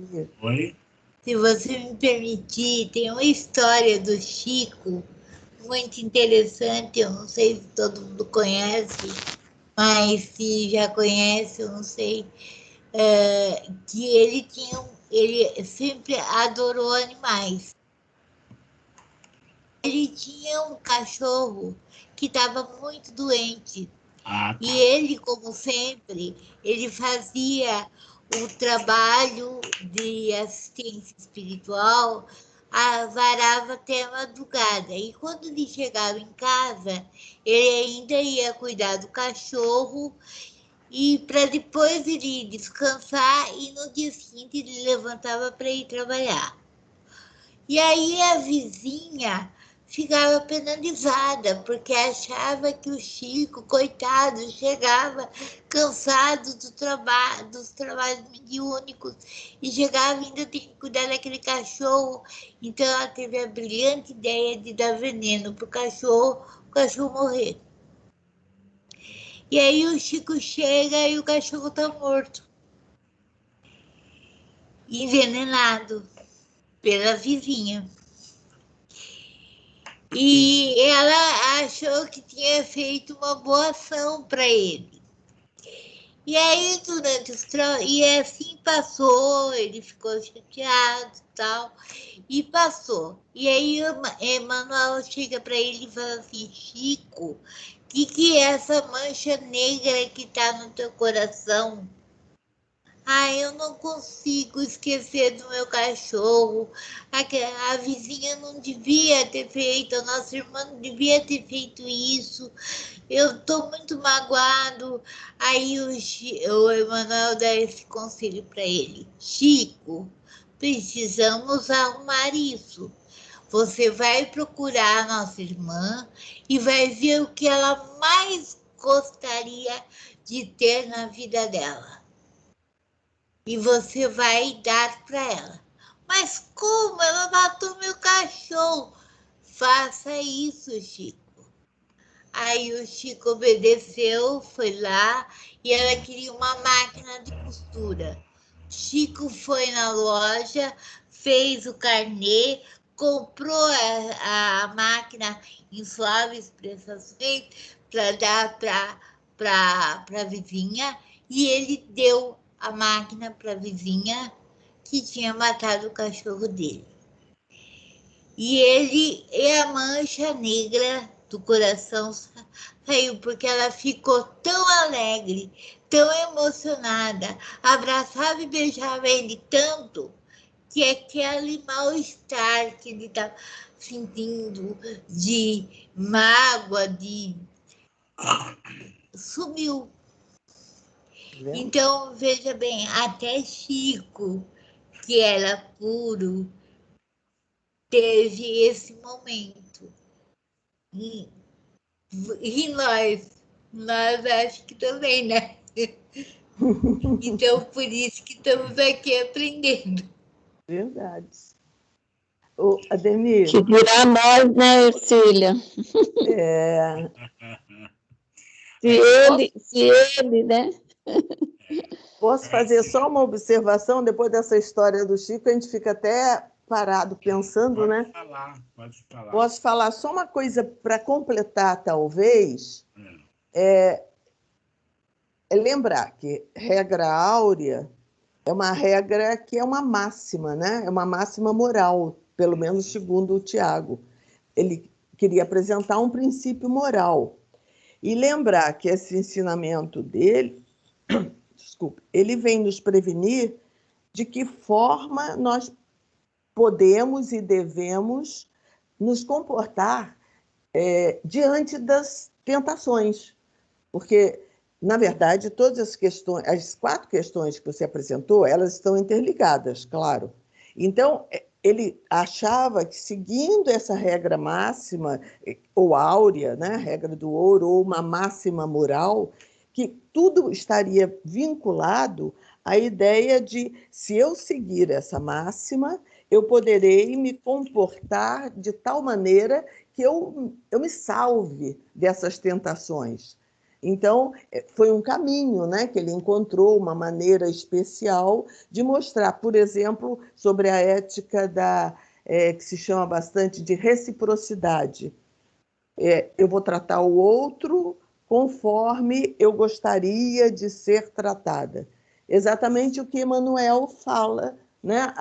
Oi? se você me permitir, tem uma história do Chico muito interessante, eu não sei se todo mundo conhece, mas se já conhece, eu não sei, que ele sempre adorou animais. Ele tinha um cachorro que estava muito doente. E ele, como sempre, ele fazia o trabalho de assistência espiritual, varava até a madrugada. E quando ele chegava em casa, ele ainda ia cuidar do cachorro e para depois ele descansar e no dia seguinte ele levantava para ir trabalhar. E aí a vizinha ficava penalizada, porque achava que o Chico, coitado, chegava cansado dos trabalhos mediúnicos e chegava e ainda tem que cuidar daquele cachorro. Então ela teve a brilhante ideia de dar veneno para o cachorro morrer. E aí o Chico chega e o cachorro está morto, envenenado pela vizinha. E ela achou que tinha feito uma boa ação para ele. E aí, e assim passou, ele ficou chateado e tal, e passou. E aí, Emmanuel chega para ele e fala assim: Chico, o que é essa mancha negra que está no teu coração? Eu não consigo esquecer do meu cachorro. A vizinha não devia ter feito, a nossa irmã não devia ter feito isso. Eu estou muito magoado. Aí o Emmanuel dá esse conselho para ele: Chico, precisamos arrumar isso. Você vai procurar a nossa irmã e vai ver o que ela mais gostaria de ter na vida dela. E você vai dar para ela. Mas como? Ela matou meu cachorro. Faça isso, Chico. Aí o Chico obedeceu, foi lá e ela queria uma máquina de costura. Chico foi na loja, fez o carnê, comprou a máquina em suaves prestações para dar para a vizinha e ele deu a máquina para a vizinha que tinha matado o cachorro dele. E a mancha negra do coração saiu, porque ela ficou tão alegre, tão emocionada, abraçava e beijava ele tanto, que aquele mal-estar que ele está sentindo de mágoa, sumiu. Então, veja bem, até Chico, que era puro, teve esse momento. E nós acho que também, né? Então, por isso que estamos aqui aprendendo. Verdade. Ô, Ademir. Que dirá nós, né, Ercília? É... Se ele, né? Posso fazer só uma observação? Depois dessa história do Chico, a gente fica até parado pensando, Pode né? Pode falar. Posso falar só uma coisa para completar, talvez? É lembrar que regra áurea é uma regra que é uma máxima, né? É uma máxima moral, pelo menos segundo o Tiago. Ele queria apresentar um princípio moral. E lembrar que esse ensinamento dele, desculpe, ele vem nos prevenir de que forma nós podemos e devemos nos comportar diante das tentações. Porque, na verdade, todas as questões, as 4 questões que você apresentou, elas estão interligadas, claro. Então, ele achava que, seguindo essa regra máxima, ou áurea, né, regra do ouro, ou uma máxima moral, que tudo estaria vinculado à ideia de, se eu seguir essa máxima, eu poderei me comportar de tal maneira que eu me salve dessas tentações. Então, foi um caminho, né, que ele encontrou, uma maneira especial de mostrar, por exemplo, sobre a ética que se chama bastante de reciprocidade. Eu vou tratar o outro conforme eu gostaria de ser tratada. Exatamente o que Emmanuel fala, né,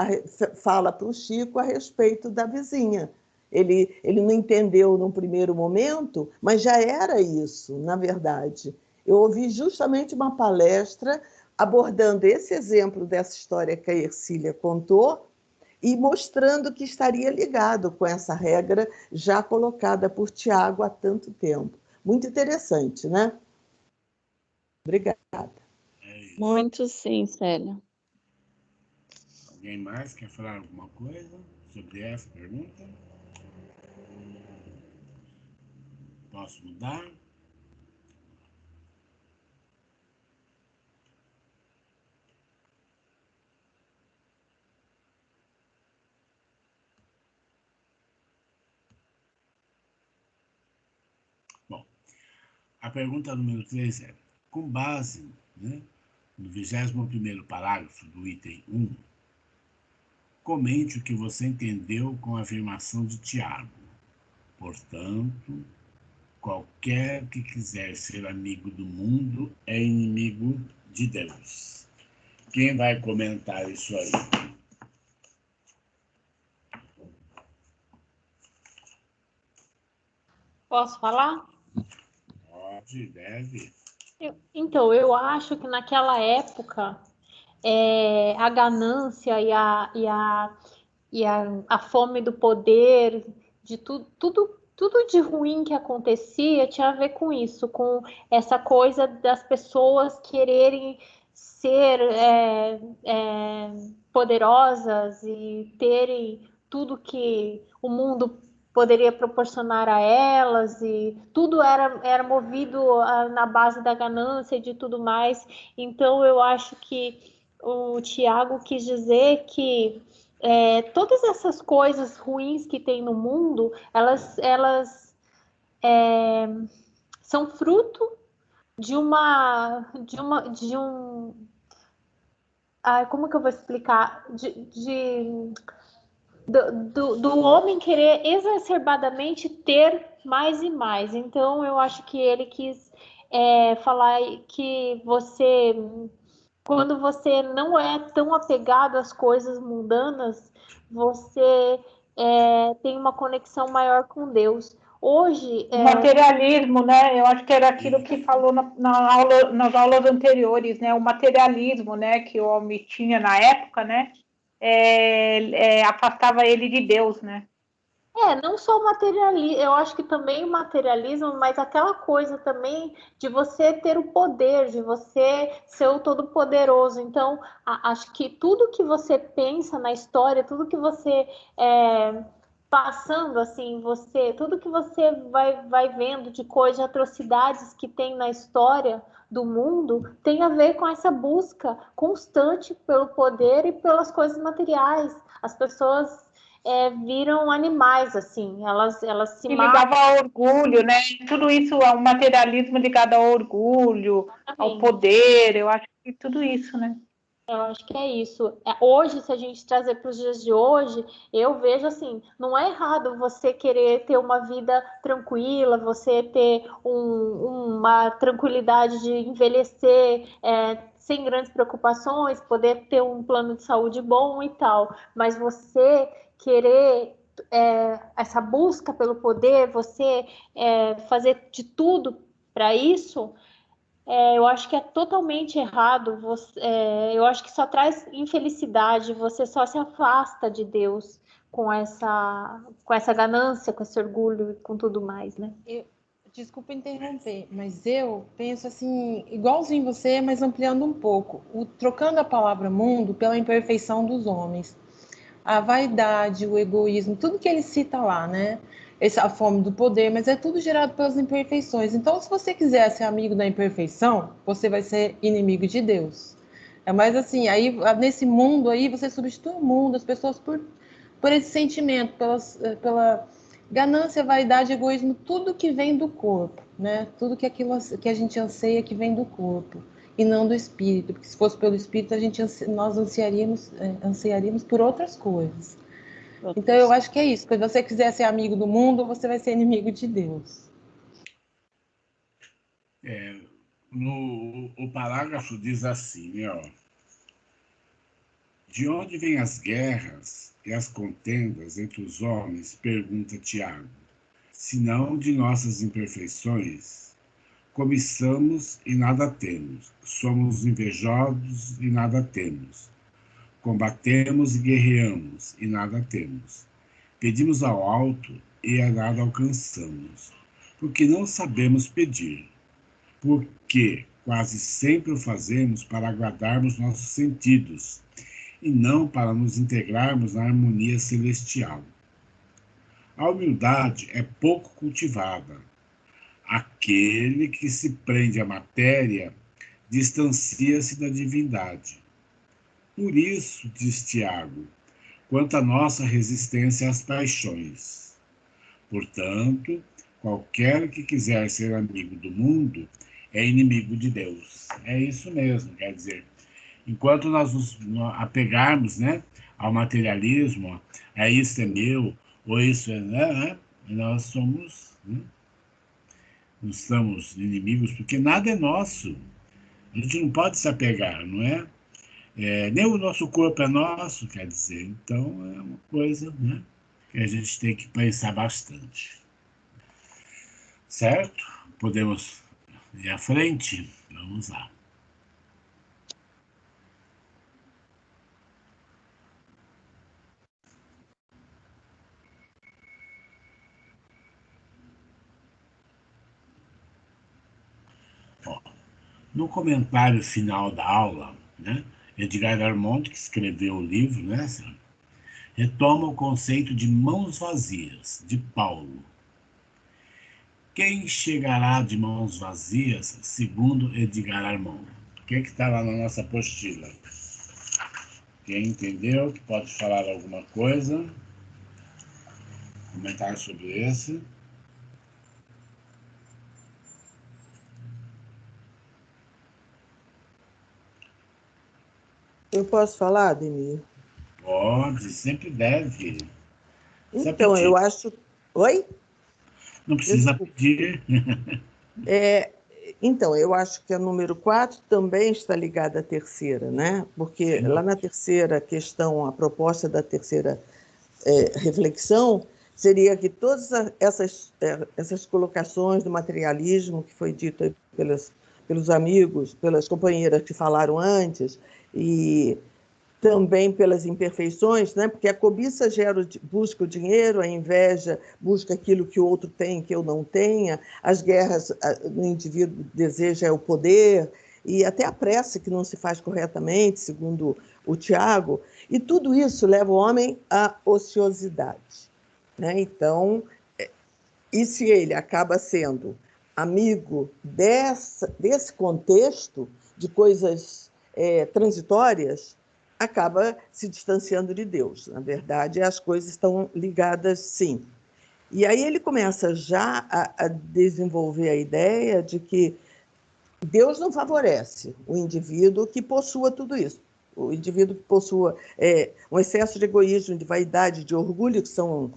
fala para o Chico a respeito da vizinha. Ele não entendeu num primeiro momento, mas já era isso, na verdade. Eu ouvi justamente uma palestra abordando esse exemplo dessa história que a Ercília contou e mostrando que estaria ligado com essa regra já colocada por Tiago há tanto tempo. Muito interessante, né? Obrigada. Muito sim, Célia. Alguém mais quer falar alguma coisa sobre essa pergunta? Posso mudar? Bom, a pergunta número 3 é, com base, né, no 21º parágrafo do item 1, comente o que você entendeu com a afirmação de Tiago. Portanto, qualquer que quiser ser amigo do mundo é inimigo de Deus. Quem vai comentar isso aí? Posso falar? Pode, deve. Então, eu acho que naquela época a ganância e a fome do poder, de tudo de ruim que acontecia tinha a ver com isso, com essa coisa das pessoas quererem ser poderosas e terem tudo que o mundo poderia proporcionar a elas, e tudo era movido na base da ganância e de tudo mais. Então, eu acho que o Tiago quis dizer que todas essas coisas ruins que tem no mundo, elas são fruto de como que eu vou explicar? Do homem querer exacerbadamente ter mais e mais. Então, eu acho que ele quis falar que quando você não é tão apegado às coisas mundanas, você tem uma conexão maior com Deus. Hoje... materialismo, né? Eu acho que era aquilo que falou nas aulas anteriores, né? O materialismo, né? Que o homem tinha na época, né? afastava ele de Deus, né? Não só o materialismo, eu acho que também o materialismo, mas aquela coisa também de você ter o poder, de você ser o todo-poderoso. Então, acho que tudo que você pensa na história, tudo que você passando, assim, tudo que você vai vendo de coisas, de atrocidades que tem na história do mundo, tem a ver com essa busca constante pelo poder e pelas coisas materiais. As pessoas viram animais, assim, elas se matam. Ligava ao orgulho, né? Tudo isso é um materialismo ligado ao orgulho, ao poder, eu acho que tudo isso, né? Eu acho que é isso. Hoje, se a gente trazer para os dias de hoje, eu vejo assim, não é errado você querer ter uma vida tranquila, você ter uma tranquilidade de envelhecer sem grandes preocupações, poder ter um plano de saúde bom e tal, mas você querer essa busca pelo poder, você fazer de tudo para isso, eu acho que é totalmente errado. Eu acho que só traz infelicidade, você só se afasta de Deus com essa ganância, com esse orgulho e com tudo mais, né? Desculpa interromper, mas eu penso assim, igualzinho você, mas ampliando um pouco, trocando a palavra mundo pela imperfeição dos homens. A vaidade, o egoísmo, tudo que ele cita lá, né? A fome do poder, mas é tudo gerado pelas imperfeições. Então, se você quiser ser amigo da imperfeição, você vai ser inimigo de Deus. Mas assim, aí nesse mundo aí, você substitui o mundo, as pessoas por esse sentimento, pela ganância, vaidade, egoísmo, tudo que vem do corpo, né? Tudo que aquilo que a gente anseia que vem do corpo e não do espírito, porque se fosse pelo espírito nós ansiaríamos por outras coisas. Então eu acho que é isso, se você quiser ser amigo do mundo, você vai ser inimigo de Deus. O parágrafo diz assim, de onde vêm as guerras e as contendas entre os homens, pergunta Tiago, senão de nossas imperfeições? Cobiçamos e nada temos, somos invejosos e nada temos, combatemos e guerreamos e nada temos, pedimos ao alto e a nada alcançamos, porque não sabemos pedir, porque quase sempre o fazemos para agradarmos nossos sentidos e não para nos integrarmos na harmonia celestial. A humildade é pouco cultivada. Aquele que se prende à matéria distancia-se da divindade. Por isso, diz Tiago, quanto à nossa resistência às paixões. Portanto, qualquer que quiser ser amigo do mundo é inimigo de Deus. É isso mesmo, quer dizer, enquanto nós nos apegarmos, né, ao materialismo, isso é meu, ou isso é, né, nós somos... Não estamos inimigos, porque nada é nosso. A gente não pode se apegar, não é? Nem o nosso corpo é nosso, quer dizer. Então, é uma coisa, né, que a gente tem que pensar bastante. Certo? Podemos ir à frente? Vamos lá. No comentário final da aula, né, Edgar Armond, que escreveu o livro, né, retoma o conceito de mãos vazias, de Paulo. Quem chegará de mãos vazias, segundo Edgar Armond? O que está lá na nossa apostila? Quem entendeu, que pode falar alguma coisa? Comentar sobre esse? Eu posso falar, Ademir? Pode, sempre deve. Então, eu acho... Oi? Não precisa pedir. Então, eu acho que a número 4 também está ligada à terceira, né? Porque lá na terceira questão, a proposta da terceira reflexão seria que todas essas colocações do materialismo que foi dito aí pelos amigos, pelas companheiras que falaram antes, e também pelas imperfeições, né? Porque a cobiça busca o dinheiro, a inveja busca aquilo que o outro tem que eu não tenha, as guerras no indivíduo deseja o poder, e até a prece que não se faz corretamente, segundo o Tiago, e tudo isso leva o homem à ociosidade, né? Então, e se ele acaba sendo amigo desse contexto de coisas transitórias, acaba se distanciando de Deus. Na verdade, as coisas estão ligadas, sim. E aí ele começa já a desenvolver a ideia de que Deus não favorece o indivíduo que possua tudo isso. O indivíduo que possua um excesso de egoísmo, de vaidade, de orgulho, que são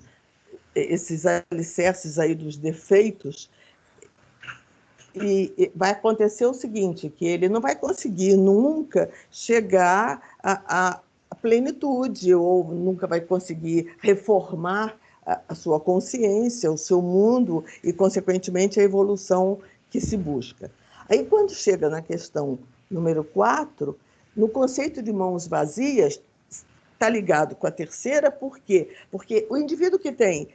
esses alicerces aí dos defeitos. E vai acontecer o seguinte, que ele não vai conseguir nunca chegar à plenitude, ou nunca vai conseguir reformar a sua consciência, o seu mundo, e, consequentemente, a evolução que se busca. Aí, quando chega na questão número 4, no conceito de mãos vazias, está ligado com a terceira, por quê? Porque o indivíduo que tem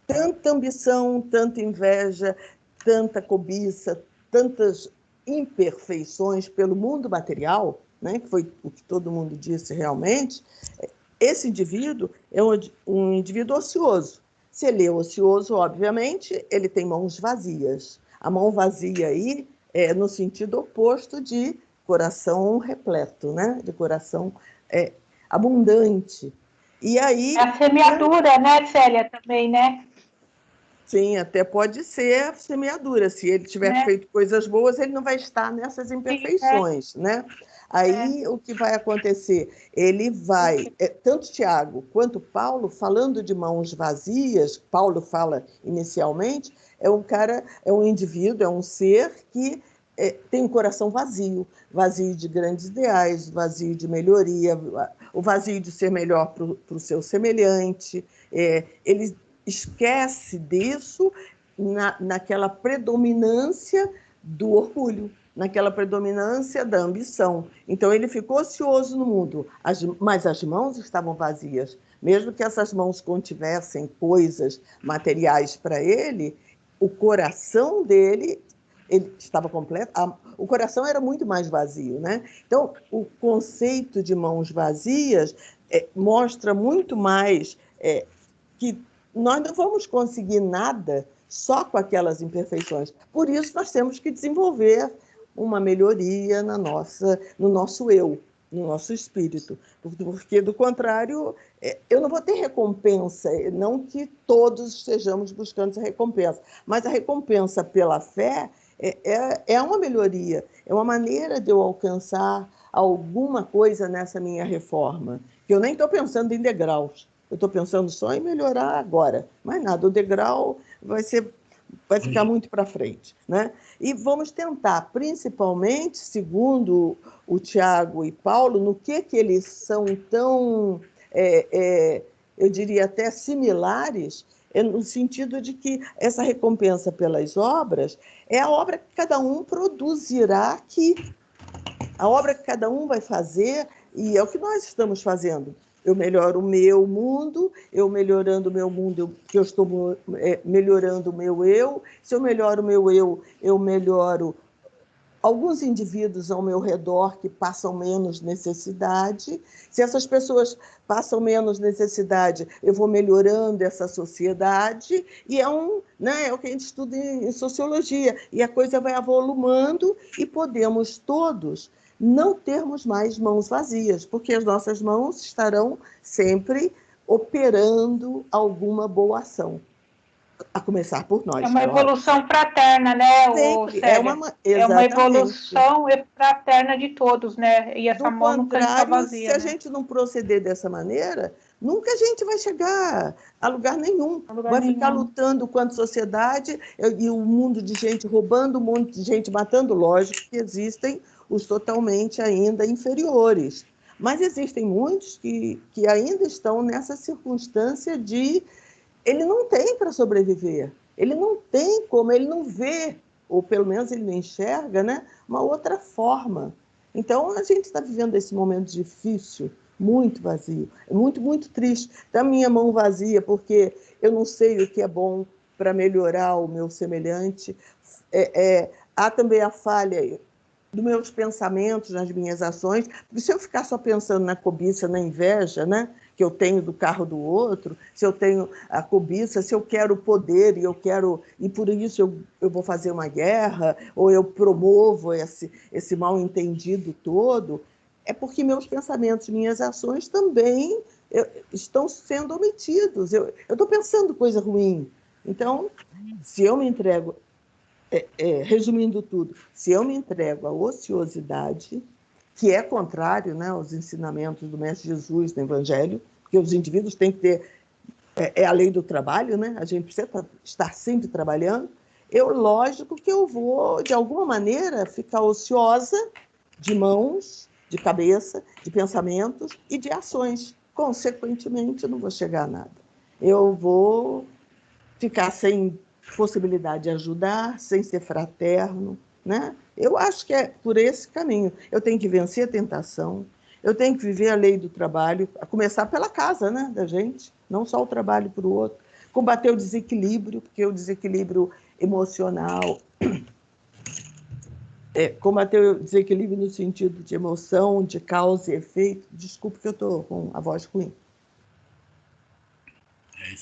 tanta ambição, tanta inveja, tanta cobiça, tantas imperfeições pelo mundo material, né, que foi o que todo mundo disse realmente, esse indivíduo é um indivíduo ocioso. Se ele é ocioso, obviamente, ele tem mãos vazias. A mão vazia aí é no sentido oposto de coração repleto, né, de coração abundante. E aí, a semeadura, né, Célia, também, né? Sim, até pode ser a semeadura. Se ele tiver feito coisas boas, ele não vai estar nessas imperfeições, né? Aí o que vai acontecer? Ele vai, tanto Tiago quanto Paulo, falando de mãos vazias, Paulo fala inicialmente, é um indivíduo, é um ser que tem um coração vazio, vazio de grandes ideais, vazio de melhoria, o vazio de ser melhor para o seu semelhante. Ele esquece disso naquela predominância do orgulho, naquela predominância da ambição. Então, ele ficou ocioso no mundo, mas as mãos estavam vazias. Mesmo que essas mãos contivessem coisas materiais para ele, o coração dele ele estava completo, o coração era muito mais vazio, né? Então, o conceito de mãos vazias mostra muito mais que nós não vamos conseguir nada só com aquelas imperfeições. Por isso, nós temos que desenvolver uma melhoria no nosso eu, no nosso espírito. Porque, do contrário, eu não vou ter recompensa, não que todos estejamos buscando essa recompensa, mas a recompensa pela fé é uma melhoria, é uma maneira de eu alcançar alguma coisa nessa minha reforma, que eu nem estou pensando em degraus. Eu estou pensando só em melhorar agora. Mais nada, o degrau vai ficar muito para frente, né? E vamos tentar, principalmente, segundo o Tiago e Paulo, no que eles são tão, eu diria até similares, no sentido de que essa recompensa pelas obras é a obra que cada um produzirá aqui. A obra que cada um vai fazer, e é o que nós estamos fazendo. Eu melhoro o meu mundo, eu melhorando o meu mundo, que eu estou melhorando o meu eu. Se eu melhoro o meu eu melhoro alguns indivíduos ao meu redor que passam menos necessidade. Se essas pessoas passam menos necessidade, eu vou melhorando essa sociedade. E é o que a gente estuda em sociologia. E a coisa vai avolumando e podemos todos não termos mais mãos vazias, porque as nossas mãos estarão sempre operando alguma boa ação, a começar por nós. É uma evolução fraterna, né, Sempre. É uma evolução fraterna de todos, né? E essa mão nunca está vazia. Se a gente não proceder dessa maneira, nunca a gente vai chegar a lugar nenhum. Ficar lutando contra a sociedade e o mundo de gente roubando, o mundo de gente matando. Lógico que existem os totalmente ainda inferiores. Mas existem muitos que ainda estão nessa circunstância de ele não tem para sobreviver, ele não tem como, ele não vê, ou pelo menos ele não enxerga, né, uma outra forma. Então, a gente está vivendo esse momento difícil, muito vazio, muito, muito triste. Da minha mão vazia, porque eu não sei o que é bom para melhorar o meu semelhante. Há também a falha dos meus pensamentos, nas minhas ações, porque se eu ficar só pensando na cobiça, na inveja, né, que eu tenho do carro do outro, se eu tenho a cobiça, se eu quero poder e por isso eu vou fazer uma guerra, ou eu promovo esse mal-entendido todo, é porque meus pensamentos, minhas ações também estão sendo omitidos. Eu estou pensando coisa ruim. Então, se eu me entrego... resumindo tudo, se eu me entrego à ociosidade, que é contrário, né, aos ensinamentos do Mestre Jesus no Evangelho, porque os indivíduos têm que ter... É a lei do trabalho, né? A gente precisa estar sempre trabalhando. Lógico que eu vou, de alguma maneira, ficar ociosa de mãos, de cabeça, de pensamentos e de ações. Consequentemente, eu não vou chegar a nada. Eu vou ficar sem possibilidade de ajudar, sem ser fraterno, né? Eu acho que é por esse caminho. Eu tenho que vencer a tentação, eu tenho que viver a lei do trabalho, a começar pela casa, né, da gente, não só o trabalho para o outro. Combater o desequilíbrio, porque o desequilíbrio emocional... combater o desequilíbrio no sentido de emoção, de causa e efeito. Desculpe que eu estou com a voz ruim.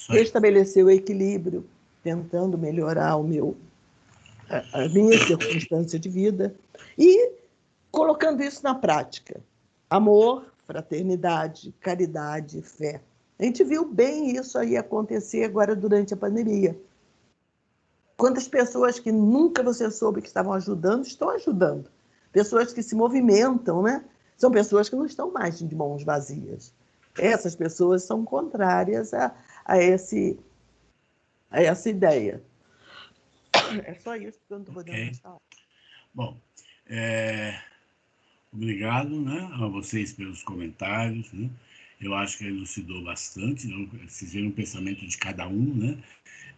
Restabelecer o equilíbrio, tentando melhorar a minha circunstância de vida e colocando isso na prática. Amor, fraternidade, caridade, fé. A gente viu bem isso aí acontecer agora durante a pandemia. Quantas pessoas que nunca você soube que estavam ajudando, estão ajudando. Pessoas que se movimentam, né? São pessoas que não estão mais de mãos vazias. Essas pessoas são contrárias a essa ideia. É só isso que eu não estou podendo mais falar. Bom, obrigado, né, a vocês pelos comentários, né? Eu acho que elucidou bastante, né? Vocês viram o pensamento de cada um, né?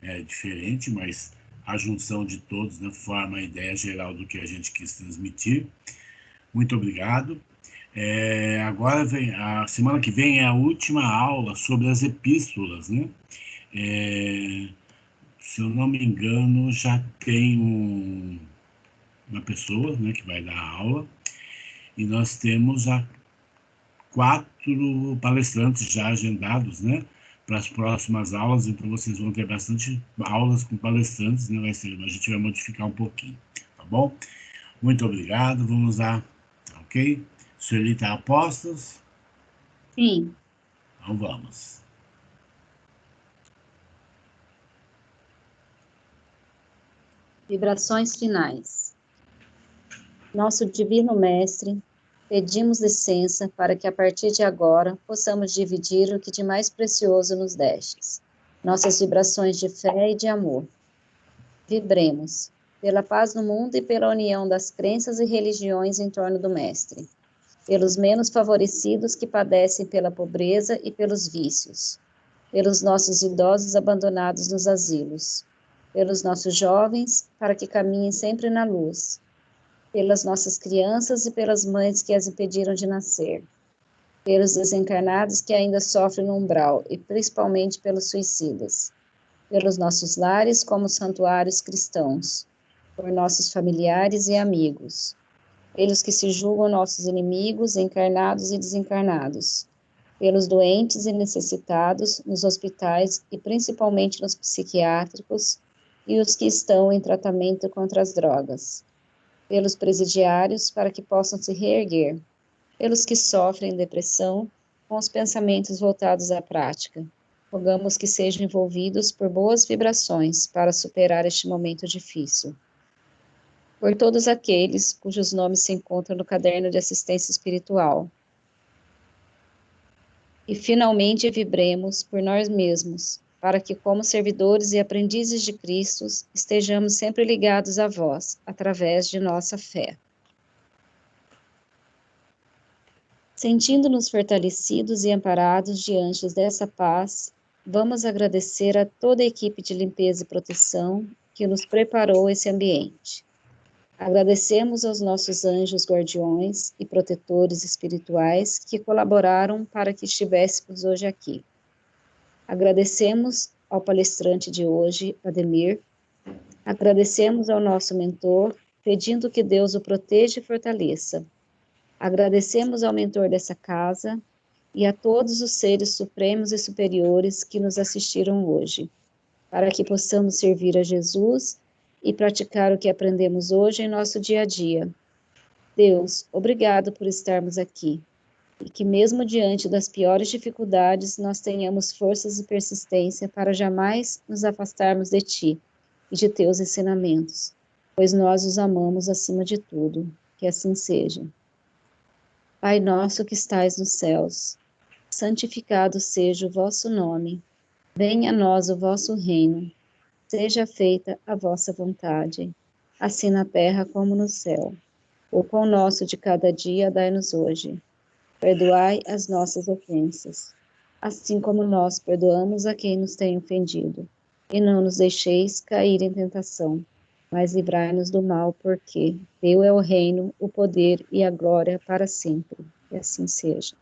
É diferente, mas a junção de todos, né, forma a ideia geral do que a gente quis transmitir. Muito obrigado. Agora a semana que vem é a última aula sobre as epístolas, né? Se eu não me engano, já tem uma pessoa, né, que vai dar a aula, e nós temos 4 palestrantes já agendados, né, para as próximas aulas, então vocês vão ter bastante aulas com palestrantes, né, a gente vai modificar um pouquinho, tá bom? Muito obrigado, vamos lá, ok? Sueli está a postos? Sim. Então vamos. Vibrações finais. Nosso Divino Mestre, pedimos licença para que a partir de agora possamos dividir o que de mais precioso nos destes, nossas vibrações de fé e de amor. Vibremos pela paz no mundo e pela união das crenças e religiões em torno do Mestre, pelos menos favorecidos que padecem pela pobreza e pelos vícios, pelos nossos idosos abandonados nos asilos, pelos nossos jovens, para que caminhem sempre na luz, pelas nossas crianças e pelas mães que as impediram de nascer, pelos desencarnados que ainda sofrem no umbral, e principalmente pelos suicidas, pelos nossos lares como santuários cristãos, por nossos familiares e amigos, pelos que se julgam nossos inimigos, encarnados e desencarnados, pelos doentes e necessitados nos hospitais e principalmente nos psiquiátricos e os que estão em tratamento contra as drogas, pelos presidiários para que possam se reerguer, pelos que sofrem depressão com os pensamentos voltados à prática. Rogamos que sejam envolvidos por boas vibrações para superar este momento difícil. Por todos aqueles cujos nomes se encontram no caderno de assistência espiritual. E finalmente vibremos por nós mesmos, para que, como servidores e aprendizes de Cristo, estejamos sempre ligados a vós, através de nossa fé. Sentindo-nos fortalecidos e amparados diante dessa paz, vamos agradecer a toda a equipe de limpeza e proteção que nos preparou esse ambiente. Agradecemos aos nossos anjos guardiões e protetores espirituais que colaboraram para que estivéssemos hoje aqui. Agradecemos ao palestrante de hoje, Ademir. Agradecemos ao nosso mentor, pedindo que Deus o proteja e fortaleça. Agradecemos ao mentor dessa casa e a todos os seres supremos e superiores que nos assistiram hoje, para que possamos servir a Jesus e praticar o que aprendemos hoje em nosso dia a dia. Deus, obrigado por estarmos aqui, e que mesmo diante das piores dificuldades, nós tenhamos forças e persistência para jamais nos afastarmos de Ti e de Teus ensinamentos, pois nós os amamos acima de tudo. Que assim seja. Pai nosso que estais nos céus, santificado seja o vosso nome. Venha a nós o vosso reino. Seja feita a vossa vontade, assim na terra como no céu. O pão nosso de cada dia dai-nos hoje. Perdoai as nossas ofensas, assim como nós perdoamos a quem nos tem ofendido. E não nos deixeis cair em tentação, mas livrai-nos do mal, porque Teu é o reino, o poder e a glória para sempre. Que assim seja.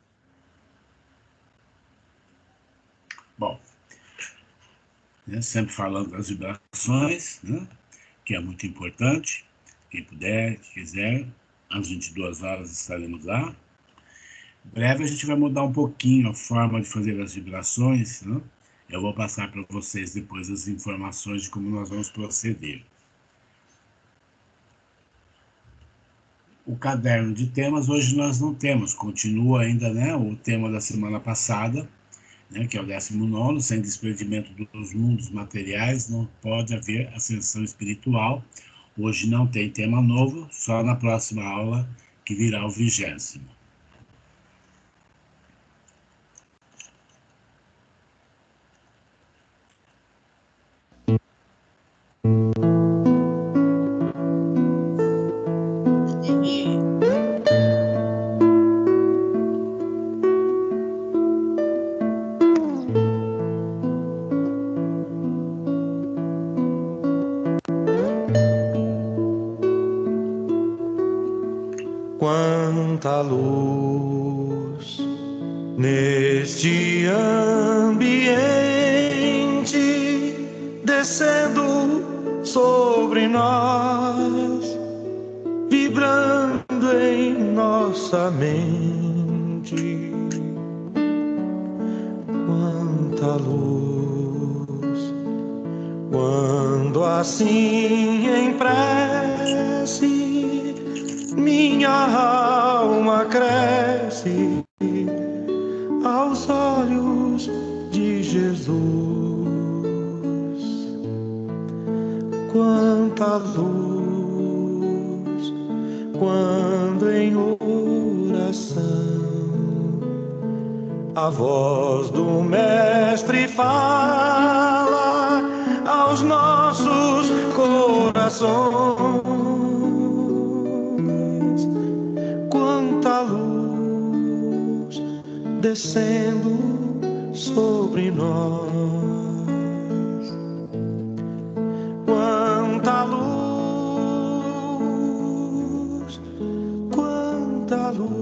Bom, sempre falando das vibrações, né, que é muito importante. Quem puder, quem quiser, às 22 horas estaremos lá. Em breve a gente vai mudar um pouquinho a forma de fazer as vibrações, né? Eu vou passar para vocês depois as informações de como nós vamos proceder. O caderno de temas hoje nós não temos, continua ainda, né, o tema da semana passada, né, que é o 19º, sem desprendimento dos mundos materiais, não pode haver ascensão espiritual. Hoje não tem tema novo, só na próxima aula, que virá o 20º. Quanta luz neste ambiente descendo sobre nós, vibrando em nossa mente. Quanta luz, quando assim em prece minha alma cresce aos olhos de Jesus. Quanta luz, quando em oração a voz do Mestre fala aos nossos corações. Quanta luz descendo sobre nós. Quanta luz, quanta luz,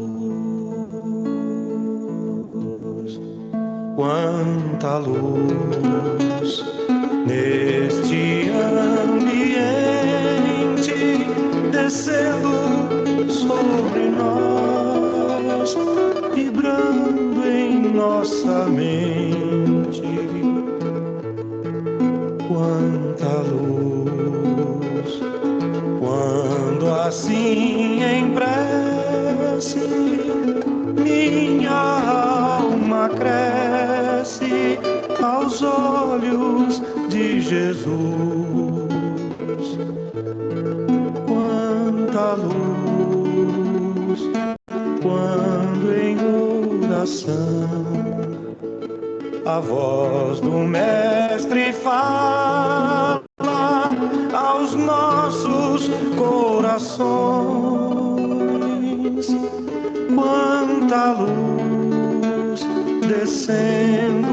quanta luz neste ambiente descendo sobre nós, vibrando em nossa mente. Quanta luz, quando assim em prece minha alma cresce aos olhos de Jesus. Quanta luz, quando em oração a voz do Mestre fala aos nossos corações. Quanta luz descendo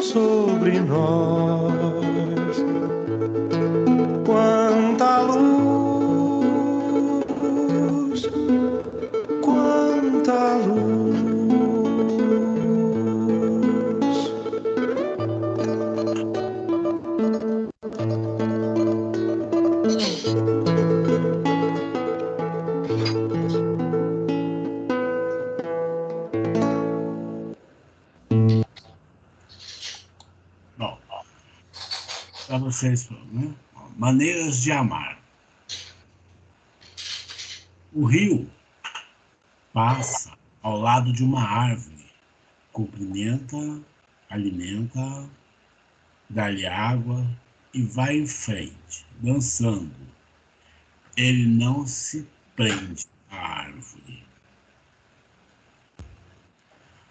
sobre nós. Quanta luz, vocês, né? Maneiras de amar. O rio passa ao lado de uma árvore, cumprimenta, alimenta, dá-lhe água e vai em frente, dançando. Ele não se prende à árvore.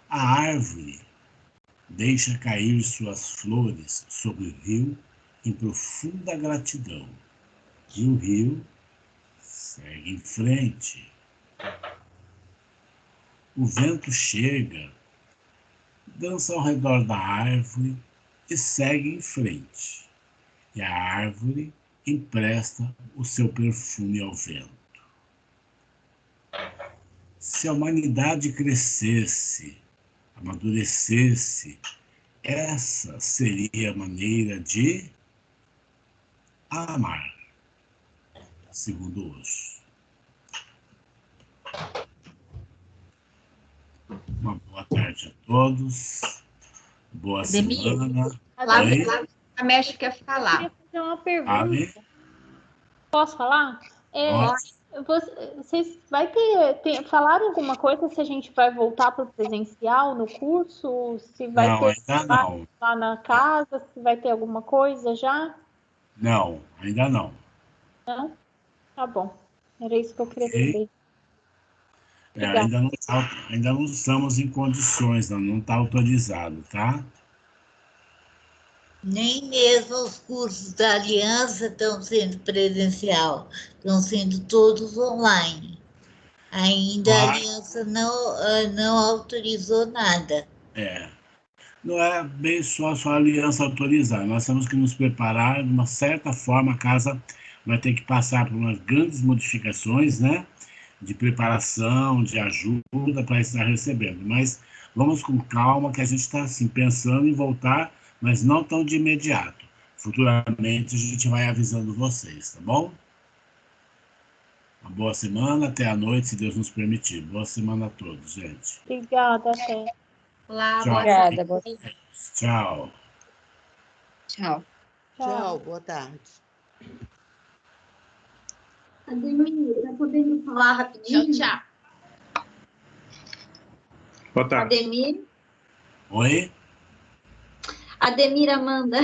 A árvore deixa cair suas flores sobre o rio em profunda gratidão. E o rio segue em frente. O vento chega, dança ao redor da árvore e segue em frente. E a árvore empresta o seu perfume ao vento. Se a humanidade crescesse, amadurecesse, essa seria a maneira de amar, segundo Osho. Uma boa tarde a todos. Boa semana. Oi? A Mestre quer falar. Eu queria fazer uma pergunta. Ale? Posso falar? Vocês falaram alguma coisa se a gente vai voltar para o presencial no curso? Se vai Não, ter ainda não. lá na casa? Se vai ter alguma coisa já? Não, ainda não. Não? Tá bom. Era isso que eu queria Ok. saber. Ainda não estamos em condições, não está autorizado, tá? Nem mesmo os cursos da Aliança estão sendo presencial, estão sendo todos online. Ainda a Aliança não autorizou nada. Não é bem só a aliança autorizar. Nós temos que nos preparar de uma certa forma. A casa vai ter que passar por umas grandes modificações, né? De preparação, de ajuda para estar recebendo. Mas vamos com calma, que a gente está assim, pensando em voltar, mas não tão de imediato. Futuramente a gente vai avisando vocês, tá bom? Uma boa semana, até a noite, se Deus nos permitir. Boa semana a todos, gente. Obrigada, até. Olá, Tchau. Obrigada, boa tarde. Tchau. Tchau. Tchau, boa tarde. Ademir, tá podendo falar rapidinho? Tchau. Boa tarde. Ademir? Oi? Ademir, Amanda.